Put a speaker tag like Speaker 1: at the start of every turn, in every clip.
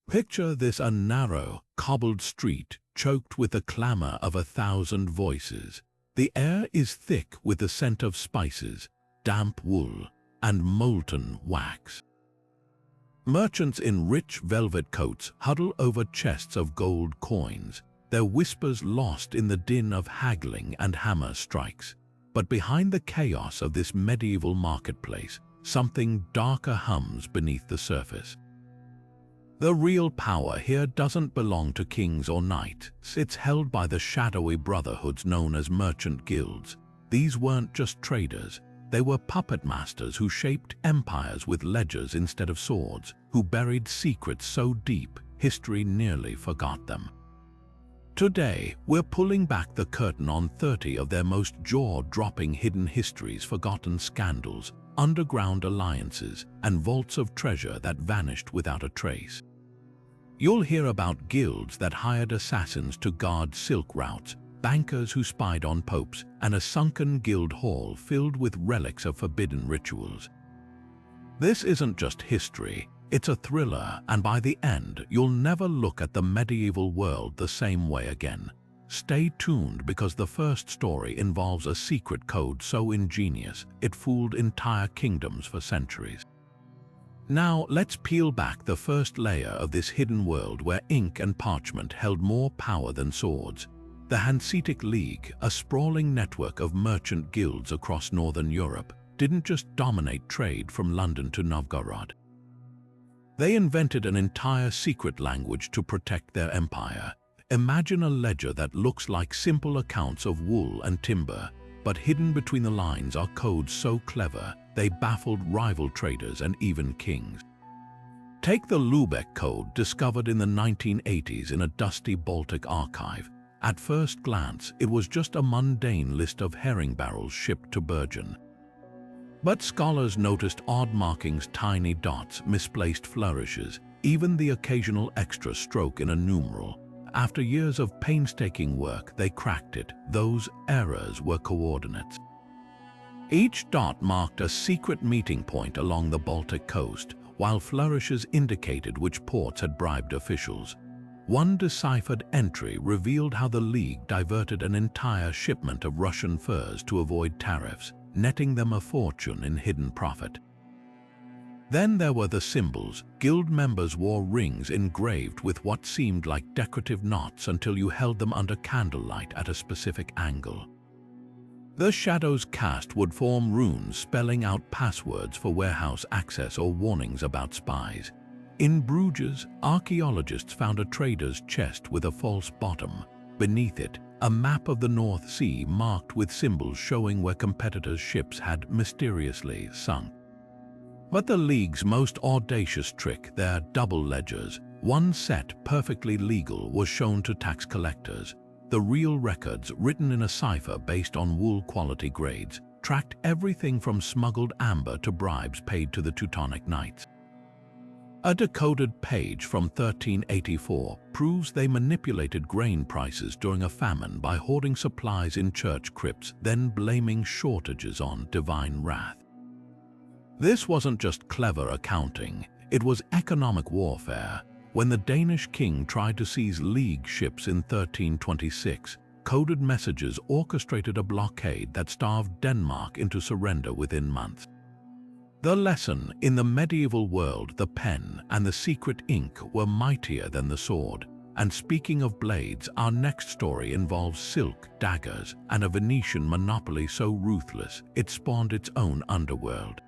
Speaker 1: Picture this: a narrow, cobbled street choked with the clamor of 1,000 voices. The air is thick with the scent of spices, damp wool, and molten wax. Merchants in rich velvet coats huddle over chests of gold coins, their whispers lost in the din of haggling and hammer strikes. But behind the chaos of this medieval marketplace, something darker hums beneath the surface. The real power here doesn't belong to kings or knights. It's held by the shadowy brotherhoods known as merchant guilds. These weren't just traders. They were puppet masters who shaped empires with ledgers instead of swords, who buried secrets so deep history nearly forgot them. Today, we're pulling back the curtain on 30 of their most jaw-dropping hidden histories, forgotten scandals, underground alliances, and vaults of treasure that vanished without a trace. You'll hear about guilds that hired assassins to guard silk routes, bankers who spied on popes, and a sunken guild hall filled with relics of forbidden rituals. This isn't just history, it's a thriller, and by the end, you'll never look at the medieval world the same way again. Stay tuned, because the first story involves a secret code so ingenious it fooled entire kingdoms for centuries. Now let's peel back the first layer of this hidden world where ink and parchment held more power than swords. The Hanseatic League, a sprawling network of merchant guilds across northern Europe, didn't just dominate trade from London to Novgorod. They invented an entire secret language to protect their empire. Imagine a ledger that looks like simple accounts of wool and timber, but hidden between the lines are codes so clever they baffled rival traders and even kings. Take the Lübeck Code, discovered in the 1980s in a dusty Baltic archive. At first glance, it was just a mundane list of herring barrels shipped to Bergen. But scholars noticed odd markings, tiny dots, misplaced flourishes, even the occasional extra stroke in a numeral. After years of painstaking work, they cracked it. Those errors were coordinates. Each dot marked a secret meeting point along the Baltic coast, while flourishes indicated which ports had bribed officials. One deciphered entry revealed how the League diverted an entire shipment of Russian furs to avoid tariffs, netting them a fortune in hidden profit. Then there were the symbols. Guild members wore rings engraved with what seemed like decorative knots until you held them under candlelight at a specific angle. The shadows cast would form runes spelling out passwords for warehouse access or warnings about spies. In Bruges, archaeologists found a trader's chest with a false bottom. Beneath it, a map of the North Sea marked with symbols showing where competitors' ships had mysteriously sunk. But the League's most audacious trick, their double ledgers, one set perfectly legal, was shown to tax collectors. The real records, written in a cipher based on wool quality grades, tracked everything from smuggled amber to bribes paid to the Teutonic Knights. A decoded page from 1384 proves they manipulated grain prices during a famine by hoarding supplies in church crypts, then blaming shortages on divine wrath. This wasn't just clever accounting, it was economic warfare. When the Danish king tried to seize League ships in 1326, coded messages orchestrated a blockade that starved Denmark into surrender within months. The lesson: in the medieval world, the pen and the secret ink were mightier than the sword. And speaking of blades, our next story involves silk, daggers, and a Venetian monopoly so ruthless it spawned its own underworld.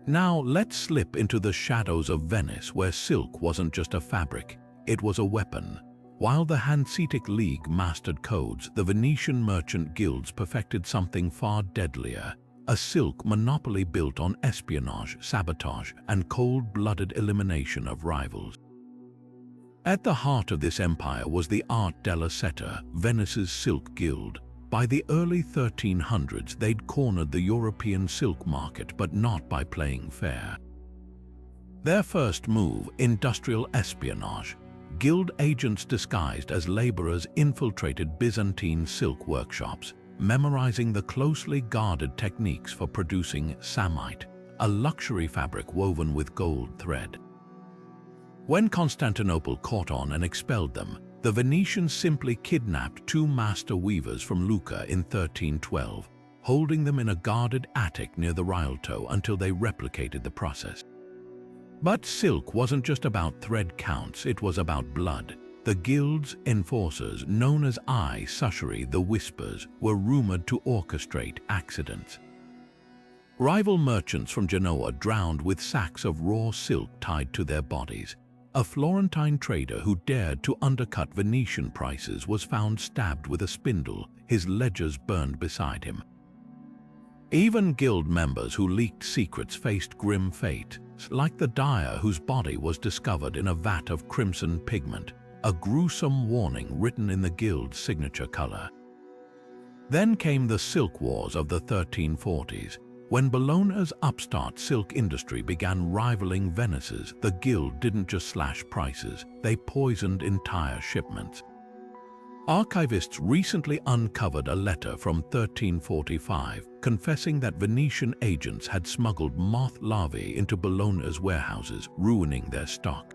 Speaker 1: Now let's slip into the shadows of Venice, where silk wasn't just a fabric, it was a weapon. While the Hanseatic League mastered codes, the Venetian merchant guilds perfected something far deadlier: a silk monopoly built on espionage, sabotage, and cold-blooded elimination of rivals. At the heart of this empire was the Arte della Seta, Venice's silk guild. By the early 1300s, they'd cornered the European silk market, but not by playing fair. Their first move: industrial espionage. Guild agents disguised as laborers infiltrated Byzantine silk workshops, memorizing the closely guarded techniques for producing samite, a luxury fabric woven with gold thread. When Constantinople caught on and expelled them, the Venetians simply kidnapped 2 master weavers from Lucca in 1312, holding them in a guarded attic near the Rialto until they replicated the process. But silk wasn't just about thread counts, it was about blood. The guild's enforcers, known as I-Sushari, the Whispers, were rumored to orchestrate accidents. Rival merchants from Genoa drowned with sacks of raw silk tied to their bodies. A Florentine trader who dared to undercut Venetian prices was found stabbed with a spindle, his ledgers burned beside him. Even guild members who leaked secrets faced grim fate, like the dyer whose body was discovered in a vat of crimson pigment, a gruesome warning written in the guild's signature color. Then came the silk wars of the 1340s. When Bologna's upstart silk industry began rivaling Venice's, the guild didn't just slash prices, they poisoned entire shipments. Archivists recently uncovered a letter from 1345 confessing that Venetian agents had smuggled moth larvae into Bologna's warehouses, ruining their stock.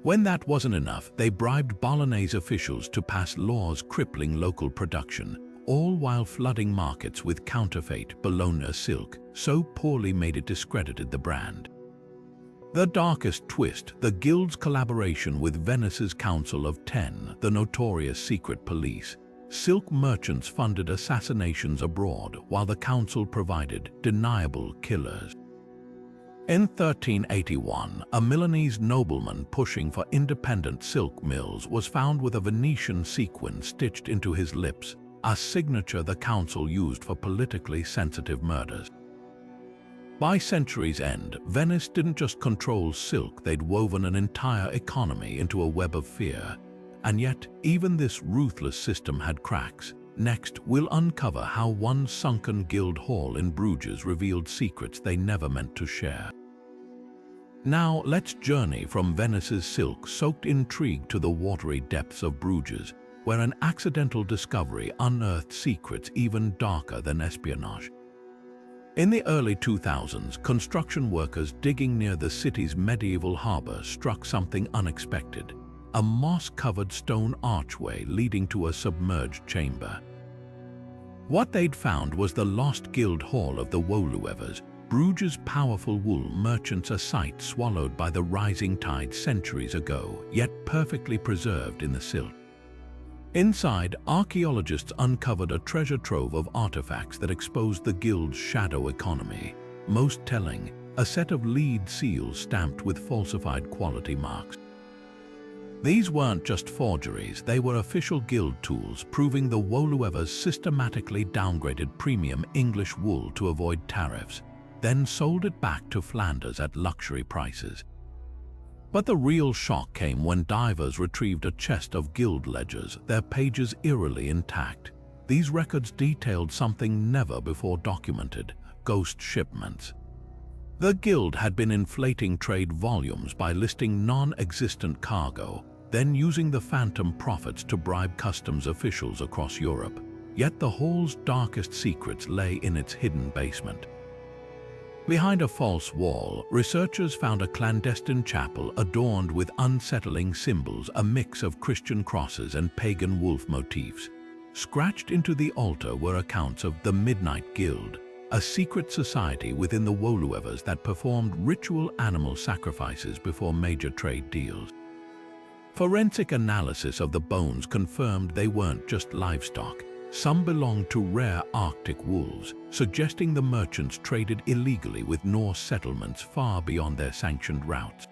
Speaker 1: When that wasn't enough, they bribed Bolognese officials to pass laws crippling local production, all while flooding markets with counterfeit Bologna silk, so poorly made it discredited the brand. The darkest twist, the guild's collaboration with Venice's Council of Ten, the notorious secret police. Silk merchants funded assassinations abroad while the council provided deniable killers. In 1381, a Milanese nobleman pushing for independent silk mills was found with a Venetian sequin stitched into his lips, a signature the council used for politically sensitive murders. By century's end, Venice didn't just control silk, they'd woven an entire economy into a web of fear. And yet, even this ruthless system had cracks. Next, we'll uncover how one sunken guild hall in Bruges revealed secrets they never meant to share. Now, let's journey from Venice's silk-soaked intrigue to the watery depths of Bruges, where an accidental discovery unearthed secrets even darker than espionage. In the early 2000s, construction workers digging near the city's medieval harbor struck something unexpected: a moss-covered stone archway leading to a submerged chamber. What they'd found was the lost guild hall of the Woluwevers, Bruges' powerful wool merchants, a site swallowed by the rising tide centuries ago, yet perfectly preserved in the silt. Inside, archaeologists uncovered a treasure trove of artifacts that exposed the guild's shadow economy. Most telling, a set of lead seals stamped with falsified quality marks. These weren't just forgeries, they were official guild tools, proving the Woluwevers systematically downgraded premium English wool to avoid tariffs, then sold it back to Flanders at luxury prices. But the real shock came when divers retrieved a chest of guild ledgers, their pages eerily intact. These records detailed something never before documented: ghost shipments. The guild had been inflating trade volumes by listing non-existent cargo, then using the phantom profits to bribe customs officials across Europe. Yet the hall's darkest secrets lay in its hidden basement. Behind a false wall, researchers found a clandestine chapel adorned with unsettling symbols, a mix of Christian crosses and pagan wolf motifs. Scratched into the altar were accounts of the Midnight Guild, a secret society within the Woluwevers that performed ritual animal sacrifices before major trade deals. Forensic analysis of the bones confirmed they weren't just livestock. Some belonged to rare Arctic wolves, suggesting the merchants traded illegally with Norse settlements far beyond their sanctioned routes.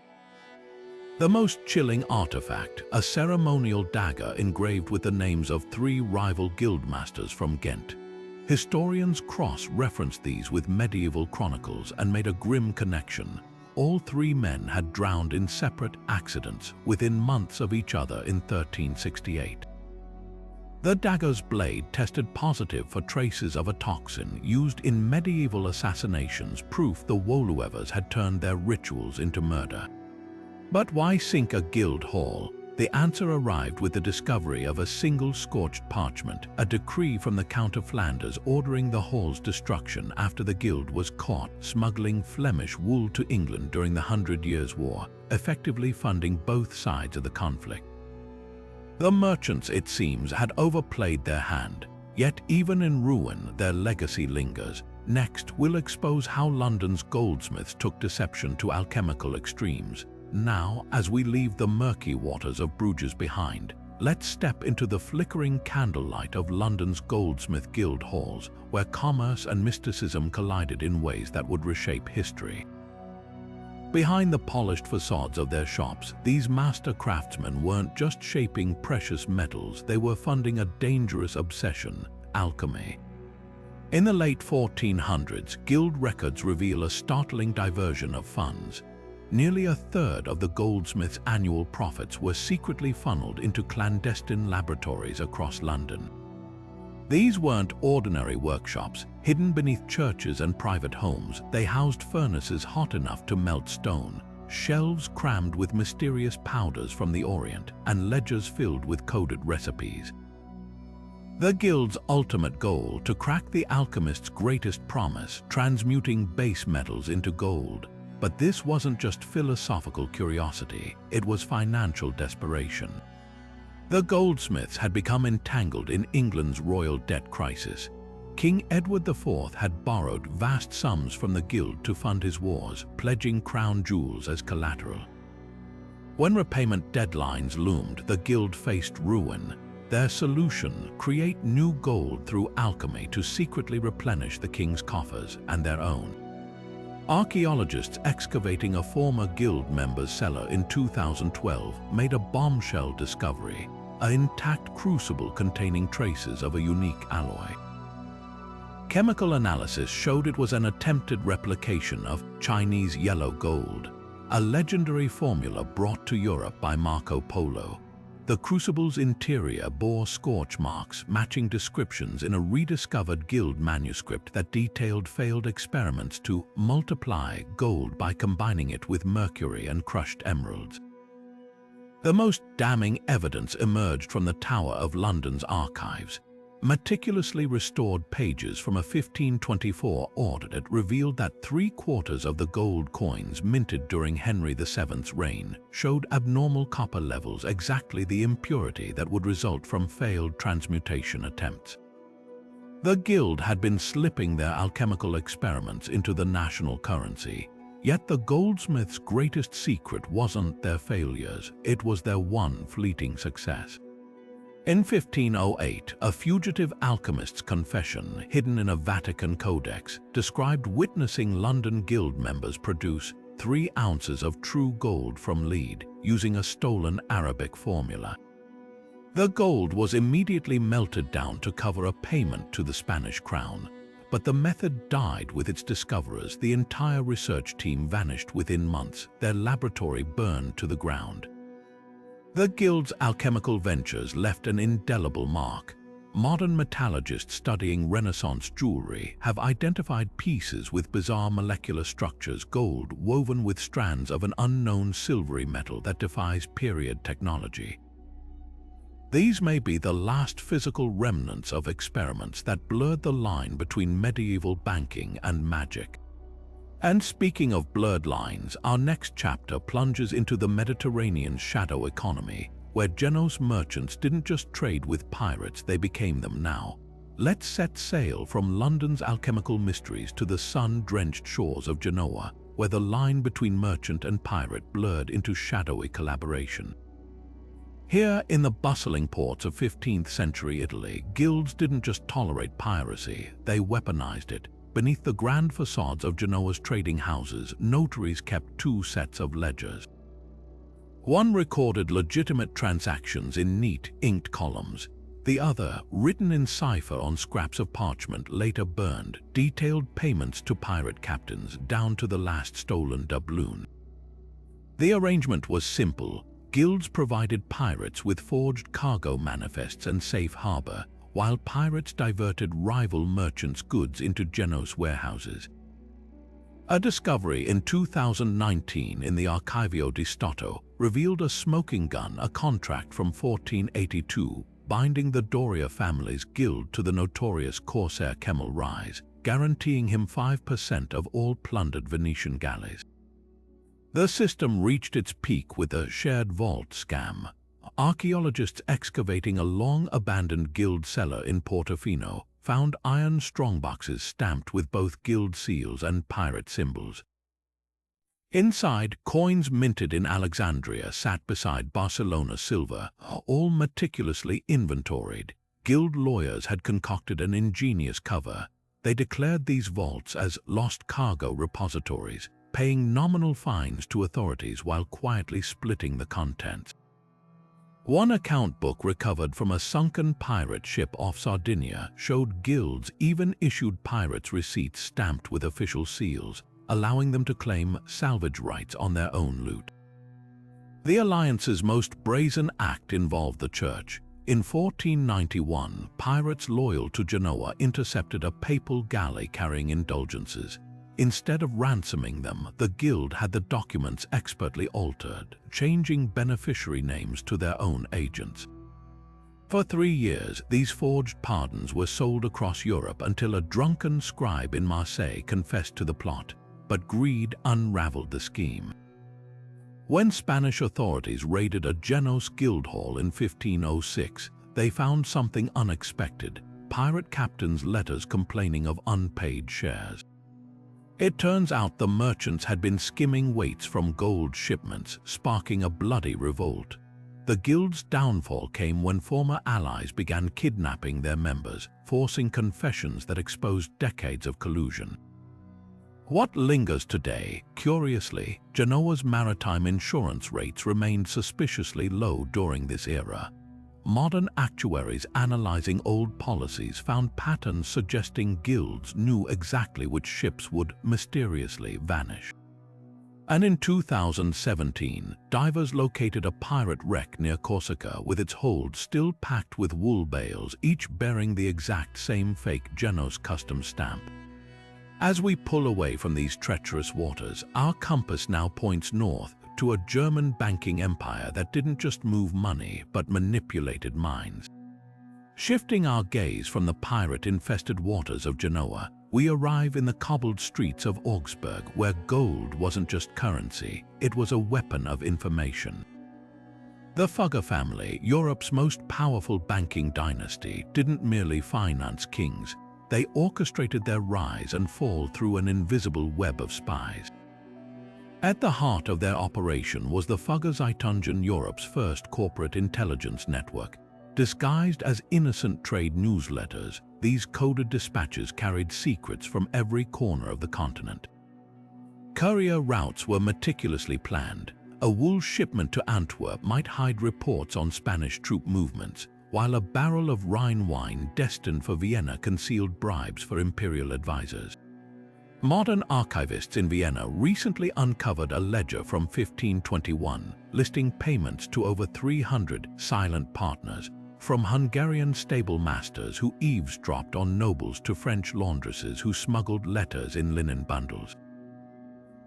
Speaker 1: The most chilling artifact, a ceremonial dagger engraved with the names of 3 rival guildmasters from Ghent. Historians cross-referenced these with medieval chronicles and made a grim connection. All 3 men had drowned in separate accidents within months of each other in 1368. The dagger's blade tested positive for traces of a toxin used in medieval assassinations, proof the Woluwevers had turned their rituals into murder. But why sink a guild hall? The answer arrived with the discovery of a single scorched parchment, a decree from the Count of Flanders ordering the hall's destruction after the guild was caught smuggling Flemish wool to England during the 100 Years' War. effectively funding both sides of the conflict. The merchants, it seems, had overplayed their hand, yet even in ruin their legacy lingers. Next, we'll expose how London's goldsmiths took deception to alchemical extremes. Now, as we leave the murky waters of Bruges behind, let's step into the flickering candlelight of London's goldsmith guild halls, where commerce and mysticism collided in ways that would reshape history. Behind the polished facades of their shops, these master craftsmen weren't just shaping precious metals, they were funding a dangerous obsession: alchemy. In the late 1400s, guild records reveal a startling diversion of funds. Nearly a third of the goldsmiths' annual profits were secretly funneled into clandestine laboratories across London. These weren't ordinary workshops. Hidden beneath churches and private homes, they housed furnaces hot enough to melt stone, shelves crammed with mysterious powders from the Orient, and ledgers filled with coded recipes. The guild's ultimate goal: to crack the alchemist's greatest promise, transmuting base metals into gold. But this wasn't just philosophical curiosity, it was financial desperation. The goldsmiths had become entangled in England's royal debt crisis. King Edward IV had borrowed vast sums from the guild to fund his wars, pledging crown jewels as collateral. When repayment deadlines loomed, the guild faced ruin. Their solution: create new gold through alchemy to secretly replenish the king's coffers and their own. Archaeologists excavating a former guild member's cellar in 2012 made a bombshell discovery: an intact crucible containing traces of a unique alloy. Chemical analysis showed it was an attempted replication of Chinese yellow gold, a legendary formula brought to Europe by Marco Polo. The crucible's interior bore scorch marks matching descriptions in a rediscovered guild manuscript that detailed failed experiments to multiply gold by combining it with mercury and crushed emeralds. The most damning evidence emerged from the Tower of London's archives. Meticulously restored pages from a 1524 audit revealed that 3/4 of the gold coins minted during Henry VII's reign showed abnormal copper levels, exactly the impurity that would result from failed transmutation attempts. The guild had been slipping their alchemical experiments into the national currency, yet the goldsmiths' greatest secret wasn't their failures, it was their one fleeting success. In 1508, a fugitive alchemist's confession, hidden in a Vatican codex, described witnessing London guild members produce 3 ounces of true gold from lead, using a stolen Arabic formula. The gold was immediately melted down to cover a payment to the Spanish crown, but the method died with its discoverers. The entire research team vanished within months, their laboratory burned to the ground. The guild's alchemical ventures left an indelible mark. Modern metallurgists studying Renaissance jewelry have identified pieces with bizarre molecular structures, gold woven with strands of an unknown silvery metal that defies period technology. These may be the last physical remnants of experiments that blurred the line between medieval banking and magic. And speaking of blurred lines, our next chapter plunges into the Mediterranean's shadow economy, where Genoese merchants didn't just trade with pirates, they became them now. Let's set sail from London's alchemical mysteries to the sun-drenched shores of Genoa, where the line between merchant and pirate blurred into shadowy collaboration. Here, in the bustling ports of 15th century Italy, guilds didn't just tolerate piracy, they weaponized it. Beneath the grand facades of Genoa's trading houses, notaries kept 2 sets of ledgers. One recorded legitimate transactions in neat, inked columns. The other, written in cipher on scraps of parchment later burned, detailed payments to pirate captains down to the last stolen doubloon. The arrangement was simple. Guilds provided pirates with forged cargo manifests and safe harbor, while pirates diverted rival merchants' goods into Genoese warehouses. A discovery in 2019 in the Archivio di Stato revealed a smoking gun, a contract from 1482, binding the Doria family's guild to the notorious corsair Kemal Rise, guaranteeing him 5% of all plundered Venetian galleys. The system reached its peak with the shared vault scam. Archaeologists excavating a long-abandoned guild cellar in Portofino found iron strongboxes stamped with both guild seals and pirate symbols. Inside, coins minted in Alexandria sat beside Barcelona silver, all meticulously inventoried. Guild lawyers had concocted an ingenious cover. They declared these vaults as lost cargo repositories, paying nominal fines to authorities while quietly splitting the contents. One account book recovered from a sunken pirate ship off Sardinia showed guilds even issued pirates receipts stamped with official seals, allowing them to claim salvage rights on their own loot. The alliance's most brazen act involved the church. In 1491, pirates loyal to Genoa intercepted a papal galley carrying indulgences. Instead of ransoming them, the guild had the documents expertly altered, changing beneficiary names to their own agents. For 3 years, these forged pardons were sold across Europe until a drunken scribe in Marseille confessed to the plot, but greed unraveled the scheme. When Spanish authorities raided a Genoese guild hall in 1506, they found something unexpected: pirate captains' letters complaining of unpaid shares. It turns out the merchants had been skimming weights from gold shipments, sparking a bloody revolt. The guild's downfall came when former allies began kidnapping their members, forcing confessions that exposed decades of collusion. What lingers today? Curiously, Genoa's maritime insurance rates remained suspiciously low during this era. Modern actuaries analyzing old policies found patterns suggesting guilds knew exactly which ships would mysteriously vanish. And in 2017, divers located a pirate wreck near Corsica with its hold still packed with wool bales, each bearing the exact same fake Genoese customs stamp. As we pull away from these treacherous waters, our compass now points north to a German banking empire that didn't just move money but manipulated minds. Shifting our gaze from the pirate-infested waters of Genoa, we arrive in the cobbled streets of Augsburg, where gold wasn't just currency, it was a weapon of information. The Fugger family, Europe's most powerful banking dynasty, didn't merely finance kings, they orchestrated their rise and fall through an invisible web of spies. At the heart of their operation was the Fugger-Zeitung, Europe's first corporate intelligence network. Disguised as innocent trade newsletters, these coded dispatches carried secrets from every corner of the continent. Courier routes were meticulously planned. A wool shipment to Antwerp might hide reports on Spanish troop movements, while a barrel of Rhine wine destined for Vienna concealed bribes for imperial advisors. Modern archivists in Vienna recently uncovered a ledger from 1521 listing payments to over 300 silent partners, from Hungarian stable masters who eavesdropped on nobles to French laundresses who smuggled letters in linen bundles.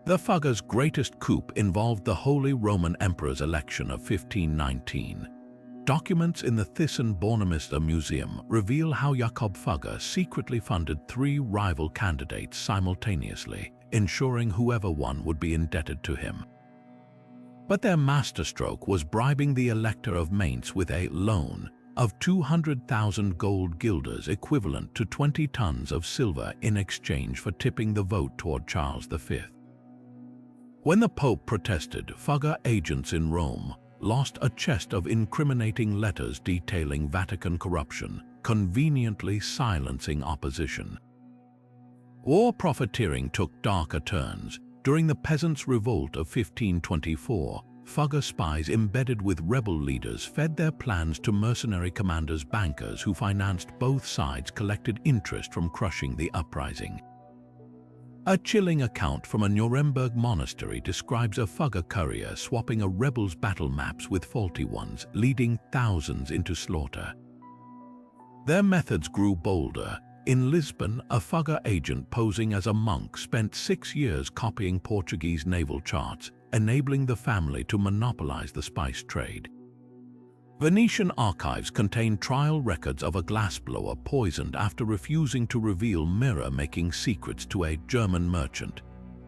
Speaker 1: The Fugger's greatest coup involved the Holy Roman Emperor's election of 1519. Documents in the Thyssen-Bornemisza Museum reveal how Jakob Fugger secretly funded 3 rival candidates simultaneously, ensuring whoever won would be indebted to him. But their masterstroke was bribing the Elector of Mainz with a loan of 200,000 gold guilders, equivalent to 20 tons of silver, in exchange for tipping the vote toward Charles V. When the Pope protested, Fugger agents in Rome lost a chest of incriminating letters detailing Vatican corruption, conveniently silencing opposition. War profiteering took darker turns. During the Peasants' Revolt of 1524, Fugger spies embedded with rebel leaders fed their plans to mercenary commanders' bankers who financed both sides collected interest from crushing the uprising. A chilling account from a Nuremberg monastery describes a Fugger courier swapping a rebel's battle maps with faulty ones, leading thousands into slaughter. Their methods grew bolder. In Lisbon, a Fugger agent posing as a monk spent 6 years copying Portuguese naval charts, enabling the family to monopolize the spice trade. Venetian archives contain trial records of a glassblower poisoned after refusing to reveal mirror-making secrets to a German merchant.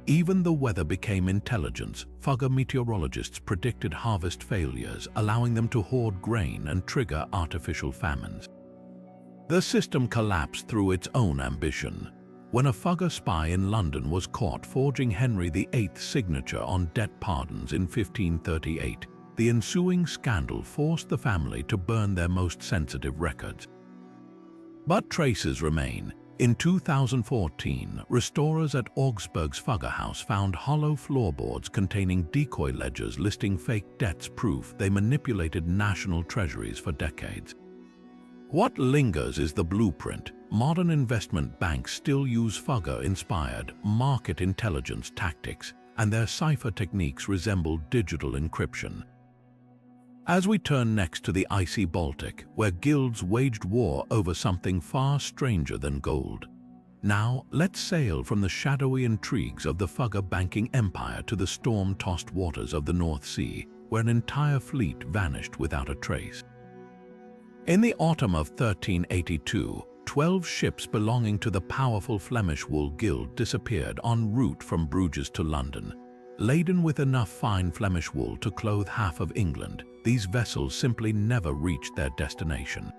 Speaker 1: Even the weather became intelligence. Fugger meteorologists predicted harvest failures, allowing them to hoard grain and trigger artificial famines. The system collapsed through its own ambition. When a Fugger spy in London was caught forging Henry VIII's signature on debt pardons in 1538, the ensuing scandal forced the family to burn their most sensitive records. But traces remain. In 2014, restorers at Augsburg's Fugger house found hollow floorboards containing decoy ledgers listing fake debts, proof they manipulated national treasuries for decades. What lingers is the blueprint. Modern investment banks still use Fugger-inspired market intelligence tactics, and their cipher techniques resemble digital encryption. As we turn next to the icy Baltic, where guilds waged war over something far stranger than gold. Now, let's sail from the shadowy intrigues of the Fugger banking empire to the storm-tossed waters of the North Sea, where an entire fleet vanished without a trace. In the autumn of 1382, 12 ships belonging to the powerful Flemish wool guild disappeared en route from Bruges to London. Laden with enough fine Flemish wool to clothe half of England, these vessels simply never reached their destination.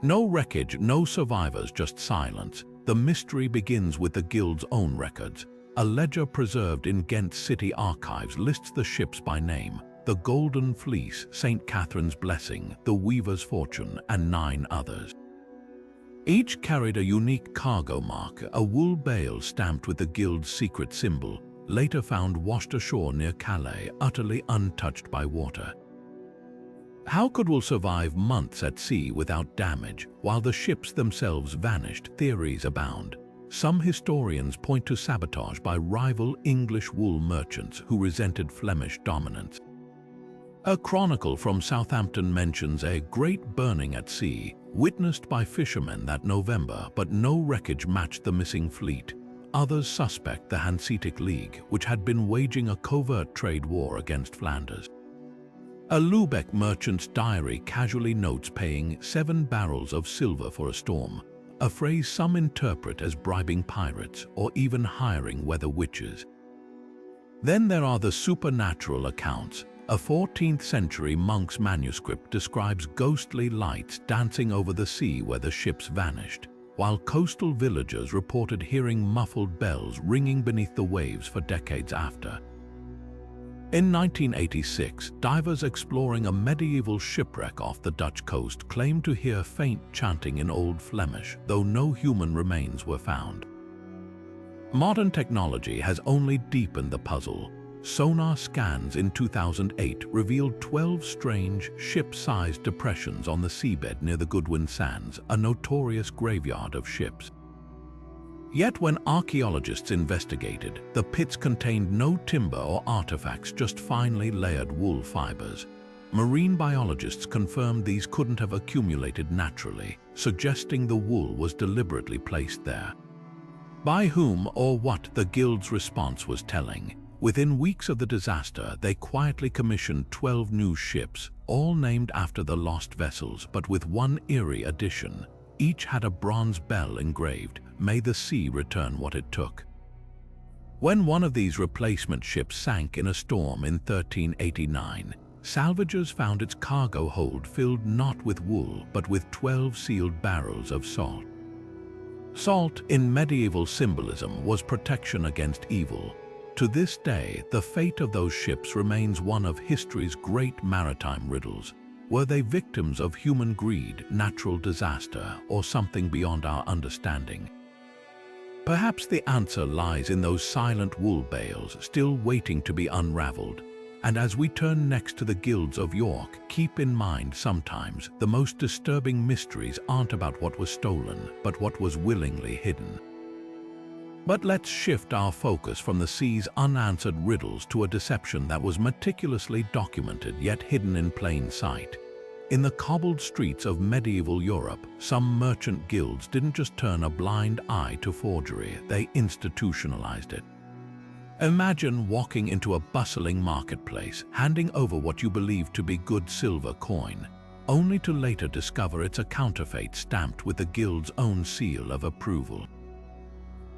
Speaker 1: No wreckage, no survivors, just silence. The mystery begins with the guild's own records. A ledger preserved in Ghent city archives lists the ships by name: the Golden Fleece, St. Catherine's Blessing, the Weaver's Fortune, and 9 others. Each carried a unique cargo mark, a wool bale stamped with the guild's secret symbol, later found washed ashore near Calais, utterly untouched by water. How could wool survive months at sea without damage, while the ships themselves vanished? Theories abound. Some historians point to sabotage by rival English wool merchants who resented Flemish dominance. A chronicle from Southampton mentions a great burning at sea, witnessed by fishermen that November, but no wreckage matched the missing fleet. Others suspect the Hanseatic League, which had been waging a covert trade war against Flanders. A Lubeck merchant's diary casually notes paying 7 barrels of silver for a storm, a phrase some interpret as bribing pirates or even hiring weather witches. Then there are the supernatural accounts. A 14th-century monk's manuscript describes ghostly lights dancing over the sea where the ships vanished, while coastal villagers reported hearing muffled bells ringing beneath the waves for decades after. In 1986, divers exploring a medieval shipwreck off the Dutch coast claimed to hear faint chanting in Old Flemish, though no human remains were found. Modern technology has only deepened the puzzle. Sonar scans in 2008 revealed 12 strange, ship-sized depressions on the seabed near the Goodwin Sands, a notorious graveyard of ships. Yet when archaeologists investigated, the pits contained no timber or artifacts, just finely layered wool fibers. Marine biologists confirmed these couldn't have accumulated naturally, suggesting the wool was deliberately placed there. By whom or what? The guild's response was telling. Within weeks of the disaster, they quietly commissioned 12 new ships, all named after the lost vessels, but with one eerie addition. Each had a bronze bell engraved, "May the sea return what it took." When one of these replacement ships sank in a storm in 1389, salvagers found its cargo hold filled not with wool, but with 12 sealed barrels of salt. Salt, in medieval symbolism, was protection against evil. To this day, the fate of those ships remains one of history's great maritime riddles. Were they victims of human greed, natural disaster, or something beyond our understanding? Perhaps the answer lies in those silent wool bales still waiting to be unraveled. And as we turn next to the guilds of York, keep in mind sometimes the most disturbing mysteries aren't about what was stolen, but what was willingly hidden. But let's shift our focus from the sea's unanswered riddles to a deception that was meticulously documented yet hidden in plain sight. In the cobbled streets of medieval Europe, some merchant guilds didn't just turn a blind eye to forgery, they institutionalized it. Imagine walking into a bustling marketplace, handing over what you believe to be good silver coin, only to later discover it's a counterfeit stamped with the guild's own seal of approval.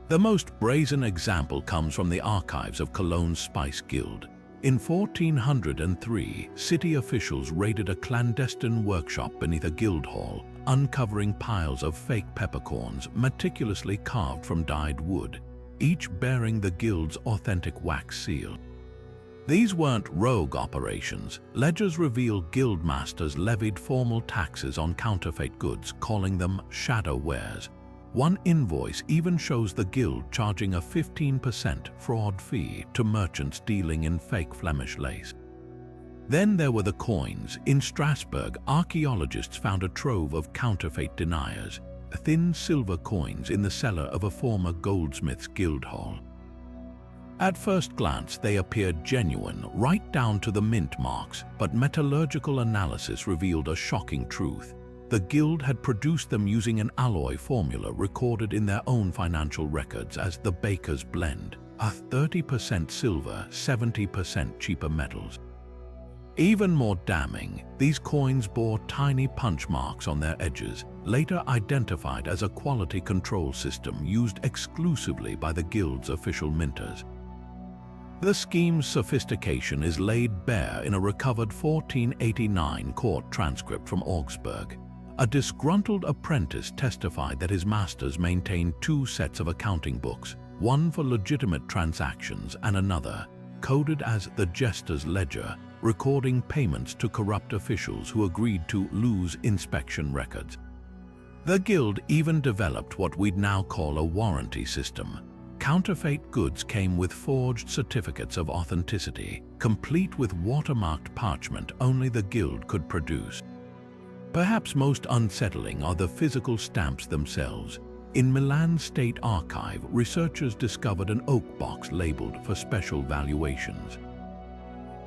Speaker 1: The most brazen example comes from the archives of Cologne's Spice Guild. In 1403, city officials raided a clandestine workshop beneath a guild hall, uncovering piles of fake peppercorns meticulously carved from dyed wood, each bearing the guild's authentic wax seal. These weren't rogue operations. Ledgers reveal guild masters levied formal taxes on counterfeit goods, calling them shadow wares. One invoice even shows the guild charging a 15% fraud fee to merchants dealing in fake Flemish lace. Then there were the coins. In Strasbourg, archaeologists found a trove of counterfeit deniers, thin silver coins in the cellar of a former goldsmiths guild hall. At first glance, they appeared genuine, right down to the mint marks, but metallurgical analysis revealed a shocking truth. The guild had produced them using an alloy formula recorded in their own financial records as the Baker's Blend, a 30% silver, 70% cheaper metals. Even more damning, these coins bore tiny punch marks on their edges, later identified as a quality control system used exclusively by the guild's official minters. The scheme's sophistication is laid bare in a recovered 1489 court transcript from Augsburg. A disgruntled apprentice testified that his masters maintained two sets of accounting books, one for legitimate transactions and another, coded as the jester's ledger, recording payments to corrupt officials who agreed to lose inspection records. The guild even developed what we'd now call a warranty system. Counterfeit goods came with forged certificates of authenticity, complete with watermarked parchment only the guild could produce. Perhaps most unsettling are the physical stamps themselves. In Milan's State Archive, researchers discovered an oak box labeled for special valuations.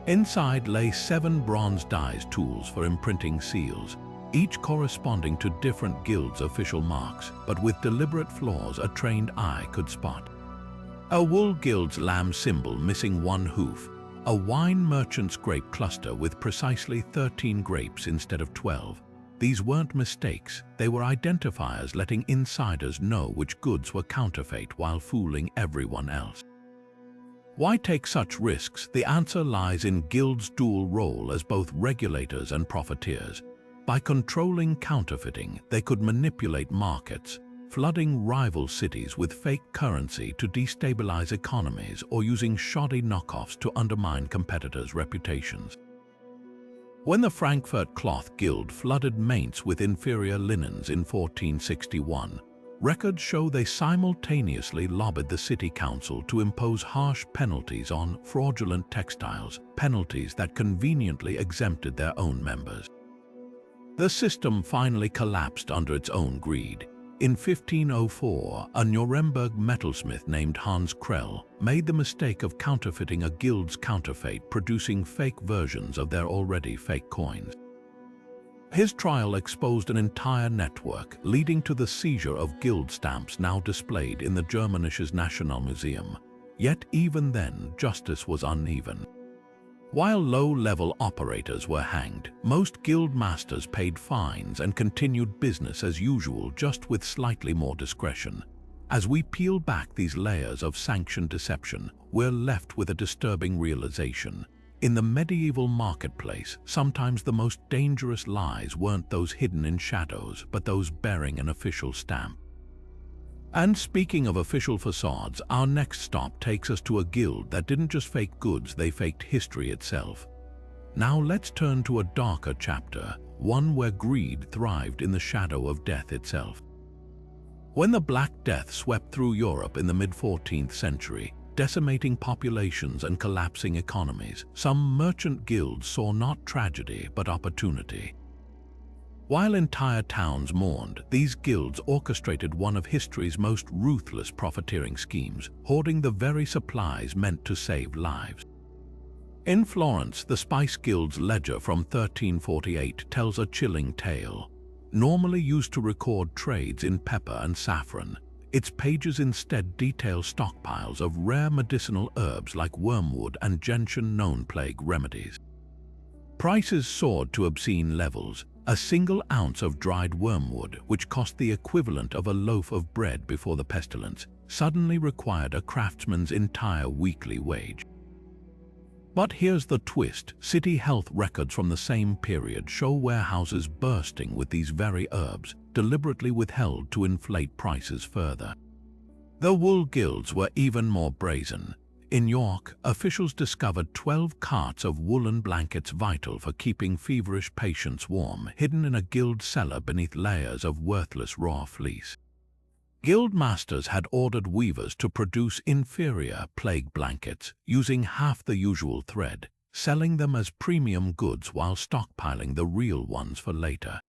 Speaker 1: Inside lay 7 bronze dies tools for imprinting seals, each corresponding to different guilds' official marks, but with deliberate flaws a trained eye could spot. A wool guild's lamb symbol missing one hoof, a wine merchant's grape cluster with precisely 13 grapes instead of 12. These weren't mistakes, they were identifiers letting insiders know which goods were counterfeit while fooling everyone else. Why take such risks? The answer lies in guilds' dual role as both regulators and profiteers. By controlling counterfeiting, they could manipulate markets, flooding rival cities with fake currency to destabilize economies or using shoddy knockoffs to undermine competitors' reputations. When the Frankfurt Cloth Guild flooded Mainz with inferior linens in 1461, records show they simultaneously lobbied the city council to impose harsh penalties on fraudulent textiles, penalties that conveniently exempted their own members. The system finally collapsed under its own greed. In 1504, a Nuremberg metalsmith named Hans Krell made the mistake of counterfeiting a guild's counterfeit, producing fake versions of their already fake coins. His trial exposed an entire network, leading to the seizure of guild stamps now displayed in the Germanisches Nationalmuseum. Yet even then, justice was uneven. While low-level operators were hanged, most guild masters paid fines and continued business as usual, just with slightly more discretion. As we peel back these layers of sanctioned deception, we're left with a disturbing realization. In the medieval marketplace, sometimes the most dangerous lies weren't those hidden in shadows, but those bearing an official stamp. And speaking of official facades, our next stop takes us to a guild that didn't just fake goods, they faked history itself. Now let's turn to a darker chapter, one where greed thrived in the shadow of death itself. When the Black Death swept through Europe in the mid-14th century, decimating populations and collapsing economies, some merchant guilds saw not tragedy but opportunity. While entire towns mourned, these guilds orchestrated one of history's most ruthless profiteering schemes, hoarding the very supplies meant to save lives. In Florence, the Spice Guild's ledger from 1348 tells a chilling tale. Normally used to record trades in pepper and saffron, its pages instead detail stockpiles of rare medicinal herbs like wormwood and gentian, known plague remedies. Prices soared to obscene levels. A single ounce of dried wormwood, which cost the equivalent of a loaf of bread before the pestilence, suddenly required a craftsman's entire weekly wage. But here's the twist. City health records from the same period show warehouses bursting with these very herbs, deliberately withheld to inflate prices further. The wool guilds were even more brazen. In York, officials discovered 12 carts of woolen blankets vital for keeping feverish patients warm, hidden in a guild cellar beneath layers of worthless raw fleece. Guild masters had ordered weavers to produce inferior plague blankets, using half the usual thread, selling them as premium goods while stockpiling the real ones for later.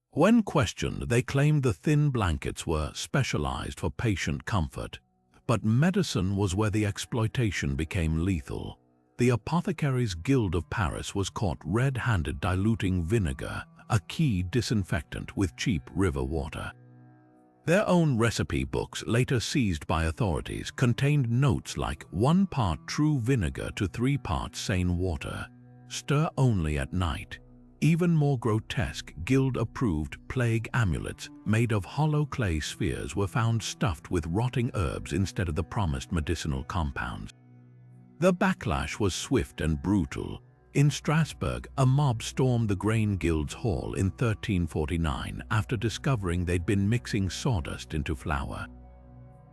Speaker 1: When questioned, they claimed the thin blankets were specialized for patient comfort, but medicine was where the exploitation became lethal. The Apothecaries' Guild of Paris was caught red-handed diluting vinegar, a key disinfectant, with cheap river water. Their own recipe books, later seized by authorities, contained notes like 1 part true vinegar to 3 parts sane water. Stir only at night. Even more grotesque, guild-approved plague amulets made of hollow clay spheres were found stuffed with rotting herbs instead of the promised medicinal compounds. The backlash was swift and brutal. In Strasbourg, a mob stormed the Grain Guild's hall in 1349 after discovering they'd been mixing sawdust into flour.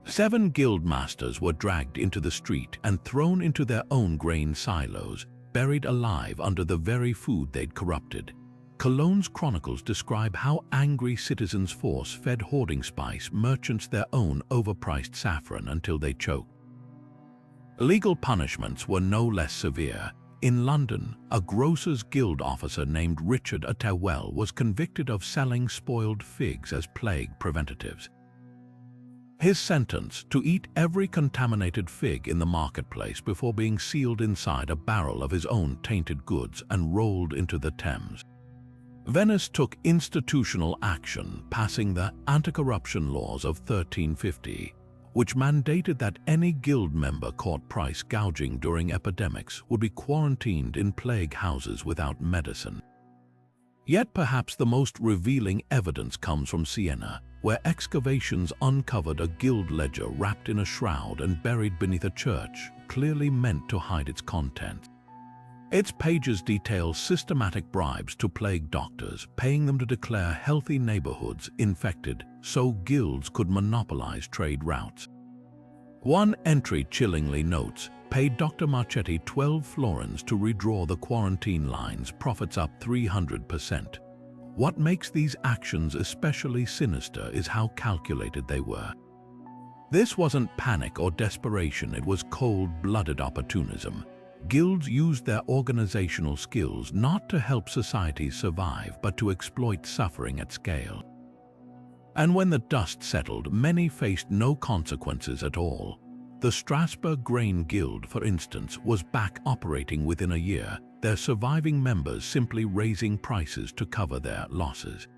Speaker 1: 7 guild masters were dragged into the street and thrown into their own grain silos, buried alive under the very food they'd corrupted. Cologne's chronicles describe how angry citizens force-fed hoarding spice merchants their own overpriced saffron until they choked. Legal punishments were no less severe. In London, a grocer's guild officer named Richard Attewell was convicted of selling spoiled figs as plague preventatives. His sentence: to eat every contaminated fig in the marketplace before being sealed inside a barrel of his own tainted goods and rolled into the Thames. Venice took institutional action, passing the anti-corruption laws of 1350, which mandated that any guild member caught price gouging during epidemics would be quarantined in plague houses without medicine. Yet perhaps the most revealing evidence comes from Siena, where excavations uncovered a guild ledger wrapped in a shroud and buried beneath a church, clearly meant to hide its contents. Its pages detail systematic bribes to plague doctors, paying them to declare healthy neighborhoods infected so guilds could monopolize trade routes. One entry chillingly notes, paid Dr. Marchetti 12 florins to redraw the quarantine lines, profits up 300%. What makes these actions especially sinister is how calculated they were. This wasn't panic or desperation, it was cold-blooded opportunism. Guilds used their organizational skills not to help societies survive, but to exploit suffering at scale. And when the dust settled, many faced no consequences at all. The Strasbourg Grain Guild, for instance, was back operating within a year, their surviving members simply raising prices to cover their losses.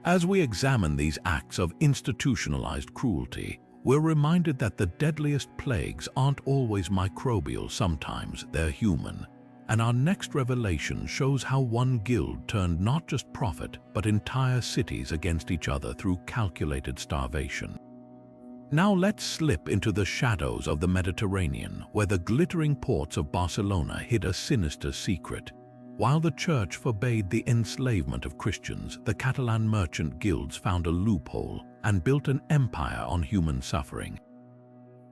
Speaker 1: As we examine these acts of institutionalized cruelty, we're reminded that the deadliest plagues aren't always microbial, sometimes they're human. And our next revelation shows how one guild turned not just profit, but entire cities against each other through calculated starvation. Now let's slip into the shadows of the Mediterranean, where the glittering ports of Barcelona hid a sinister secret. While the church forbade the enslavement of Christians, the Catalan merchant guilds found a loophole and built an empire on human suffering.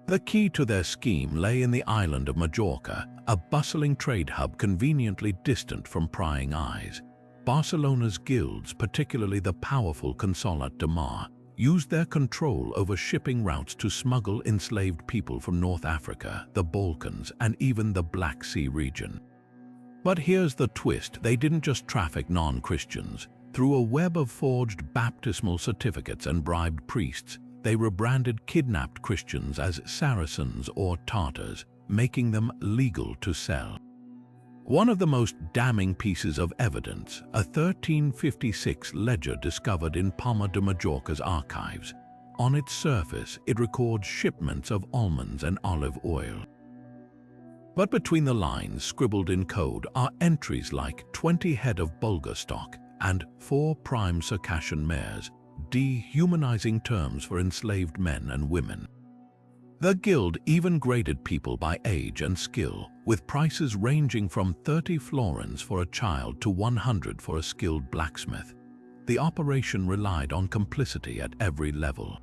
Speaker 1: The key to their scheme lay in the island of Majorca, a bustling trade hub conveniently distant from prying eyes. Barcelona's guilds, particularly the powerful Consolat de Mar, used their control over shipping routes to smuggle enslaved people from North Africa, the Balkans, and even the Black Sea region. But here's the twist: they didn't just traffic non-Christians. Through a web of forged baptismal certificates and bribed priests, they rebranded kidnapped Christians as Saracens or Tartars, making them legal to sell. One of the most damning pieces of evidence, a 1356 ledger discovered in Palma de Majorca's archives. On its surface, it records shipments of almonds and olive oil. But between the lines, scribbled in code, are entries like 20 head of bulgur stock, and 4 prime Circassian mares, dehumanizing terms for enslaved men and women. The guild even graded people by age and skill, with prices ranging from 30 florins for a child to 100 for a skilled blacksmith. The operation relied on complicity at every level.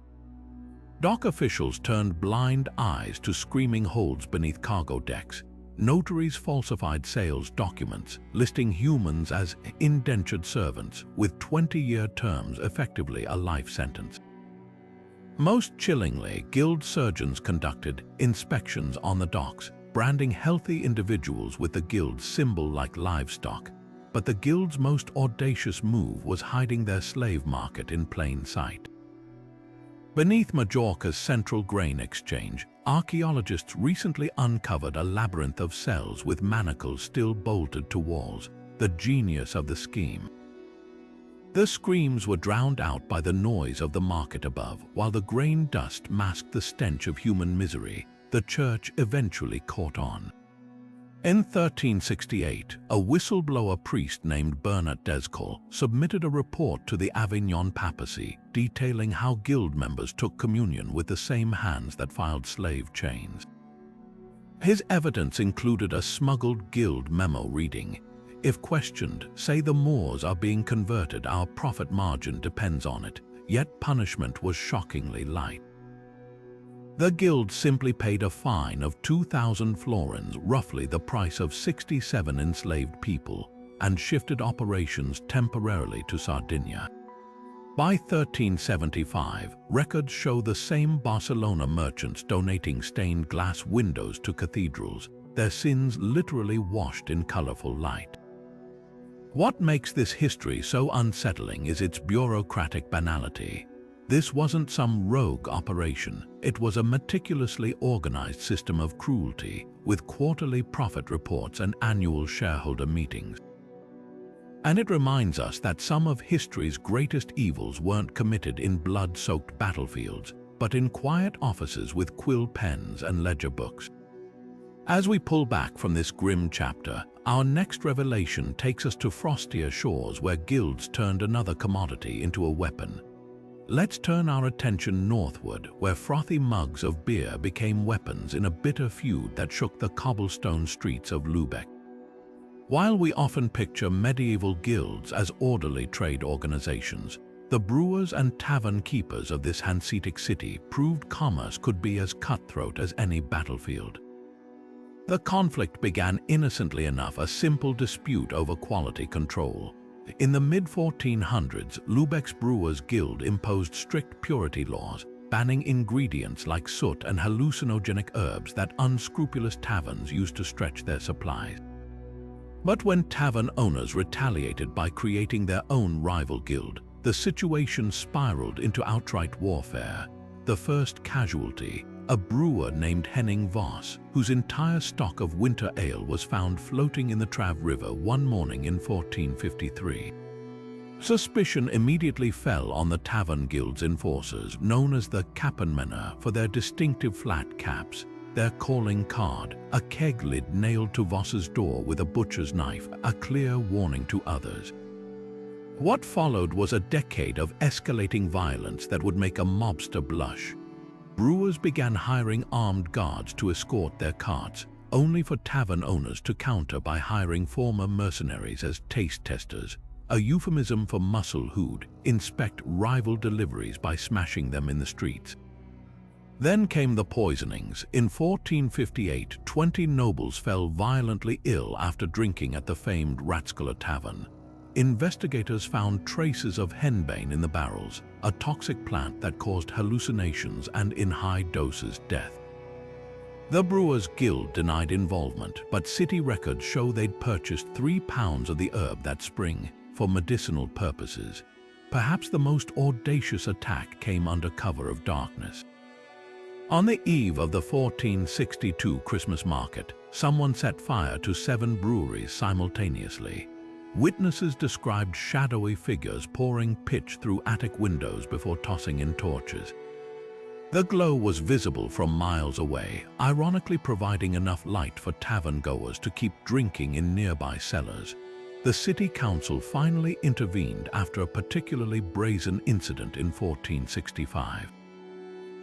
Speaker 1: Dock officials turned blind eyes to screaming holds beneath cargo decks. Notaries falsified sales documents, listing humans as indentured servants, with 20-year terms, effectively a life sentence. Most chillingly, guild surgeons conducted inspections on the docks, branding healthy individuals with the guild's symbol like livestock. But the guild's most audacious move was hiding their slave market in plain sight. Beneath Majorca's central grain exchange, archaeologists recently uncovered a labyrinth of cells with manacles still bolted to walls, the genius of the scheme. The screams were drowned out by the noise of the market above, while the grain dust masked the stench of human misery. The church eventually caught on. In 1368, a whistleblower priest named Bernat Descol submitted a report to the Avignon papacy detailing how guild members took communion with the same hands that filed slave chains. His evidence included a smuggled guild memo reading, "If questioned, say the Moors are being converted, our profit margin depends on it," yet punishment was shockingly light. The guild simply paid a fine of 2,000 florins, roughly the price of 67 enslaved people, and shifted operations temporarily to Sardinia. By 1375, records show the same Barcelona merchants donating stained glass windows to cathedrals, their sins literally washed in colorful light. What makes this history so unsettling is its bureaucratic banality. This wasn't some rogue operation. It was a meticulously organized system of cruelty, with quarterly profit reports and annual shareholder meetings. And it reminds us that some of history's greatest evils weren't committed in blood-soaked battlefields, but in quiet offices with quill pens and ledger books. As we pull back from this grim chapter, our next revelation takes us to frostier shores where guilds turned another commodity into a weapon. Let's turn our attention northward, where frothy mugs of beer became weapons in a bitter feud that shook the cobblestone streets of Lübeck. While we often picture medieval guilds as orderly trade organizations, the brewers and tavern keepers of this Hanseatic city proved commerce could be as cutthroat as any battlefield. The conflict began innocently enough, a simple dispute over quality control. In the mid-1400s, Lübeck's Brewers Guild imposed strict purity laws, banning ingredients like soot and hallucinogenic herbs that unscrupulous taverns used to stretch their supplies. But when tavern owners retaliated by creating their own rival guild, the situation spiraled into outright warfare. The first casualty, a brewer named Henning Voss, whose entire stock of winter ale was found floating in the Trav River one morning in 1453. Suspicion immediately fell on the tavern guild's enforcers, known as the Kappenmänner, for their distinctive flat caps, their calling card, a keg lid nailed to Voss's door with a butcher's knife, a clear warning to others. What followed was a decade of escalating violence that would make a mobster blush. Brewers began hiring armed guards to escort their carts, only for tavern owners to counter by hiring former mercenaries as taste testers, a euphemism for muscle who'd inspect rival deliveries by smashing them in the streets. Then came the poisonings. In 1458, 20 nobles fell violently ill after drinking at the famed Ratskeller tavern. Investigators found traces of henbane in the barrels, a toxic plant that caused hallucinations and, in high doses, death. The Brewers Guild denied involvement, but city records show they'd purchased 3 pounds of the herb that spring for medicinal purposes. Perhaps the most audacious attack came under cover of darkness. On the eve of the 1462 Christmas market, someone set fire to 7 breweries simultaneously. Witnesses described shadowy figures pouring pitch through attic windows before tossing in torches. The glow was visible from miles away, ironically providing enough light for tavern goers to keep drinking in nearby cellars. the city council finally intervened after a particularly brazen incident in 1465.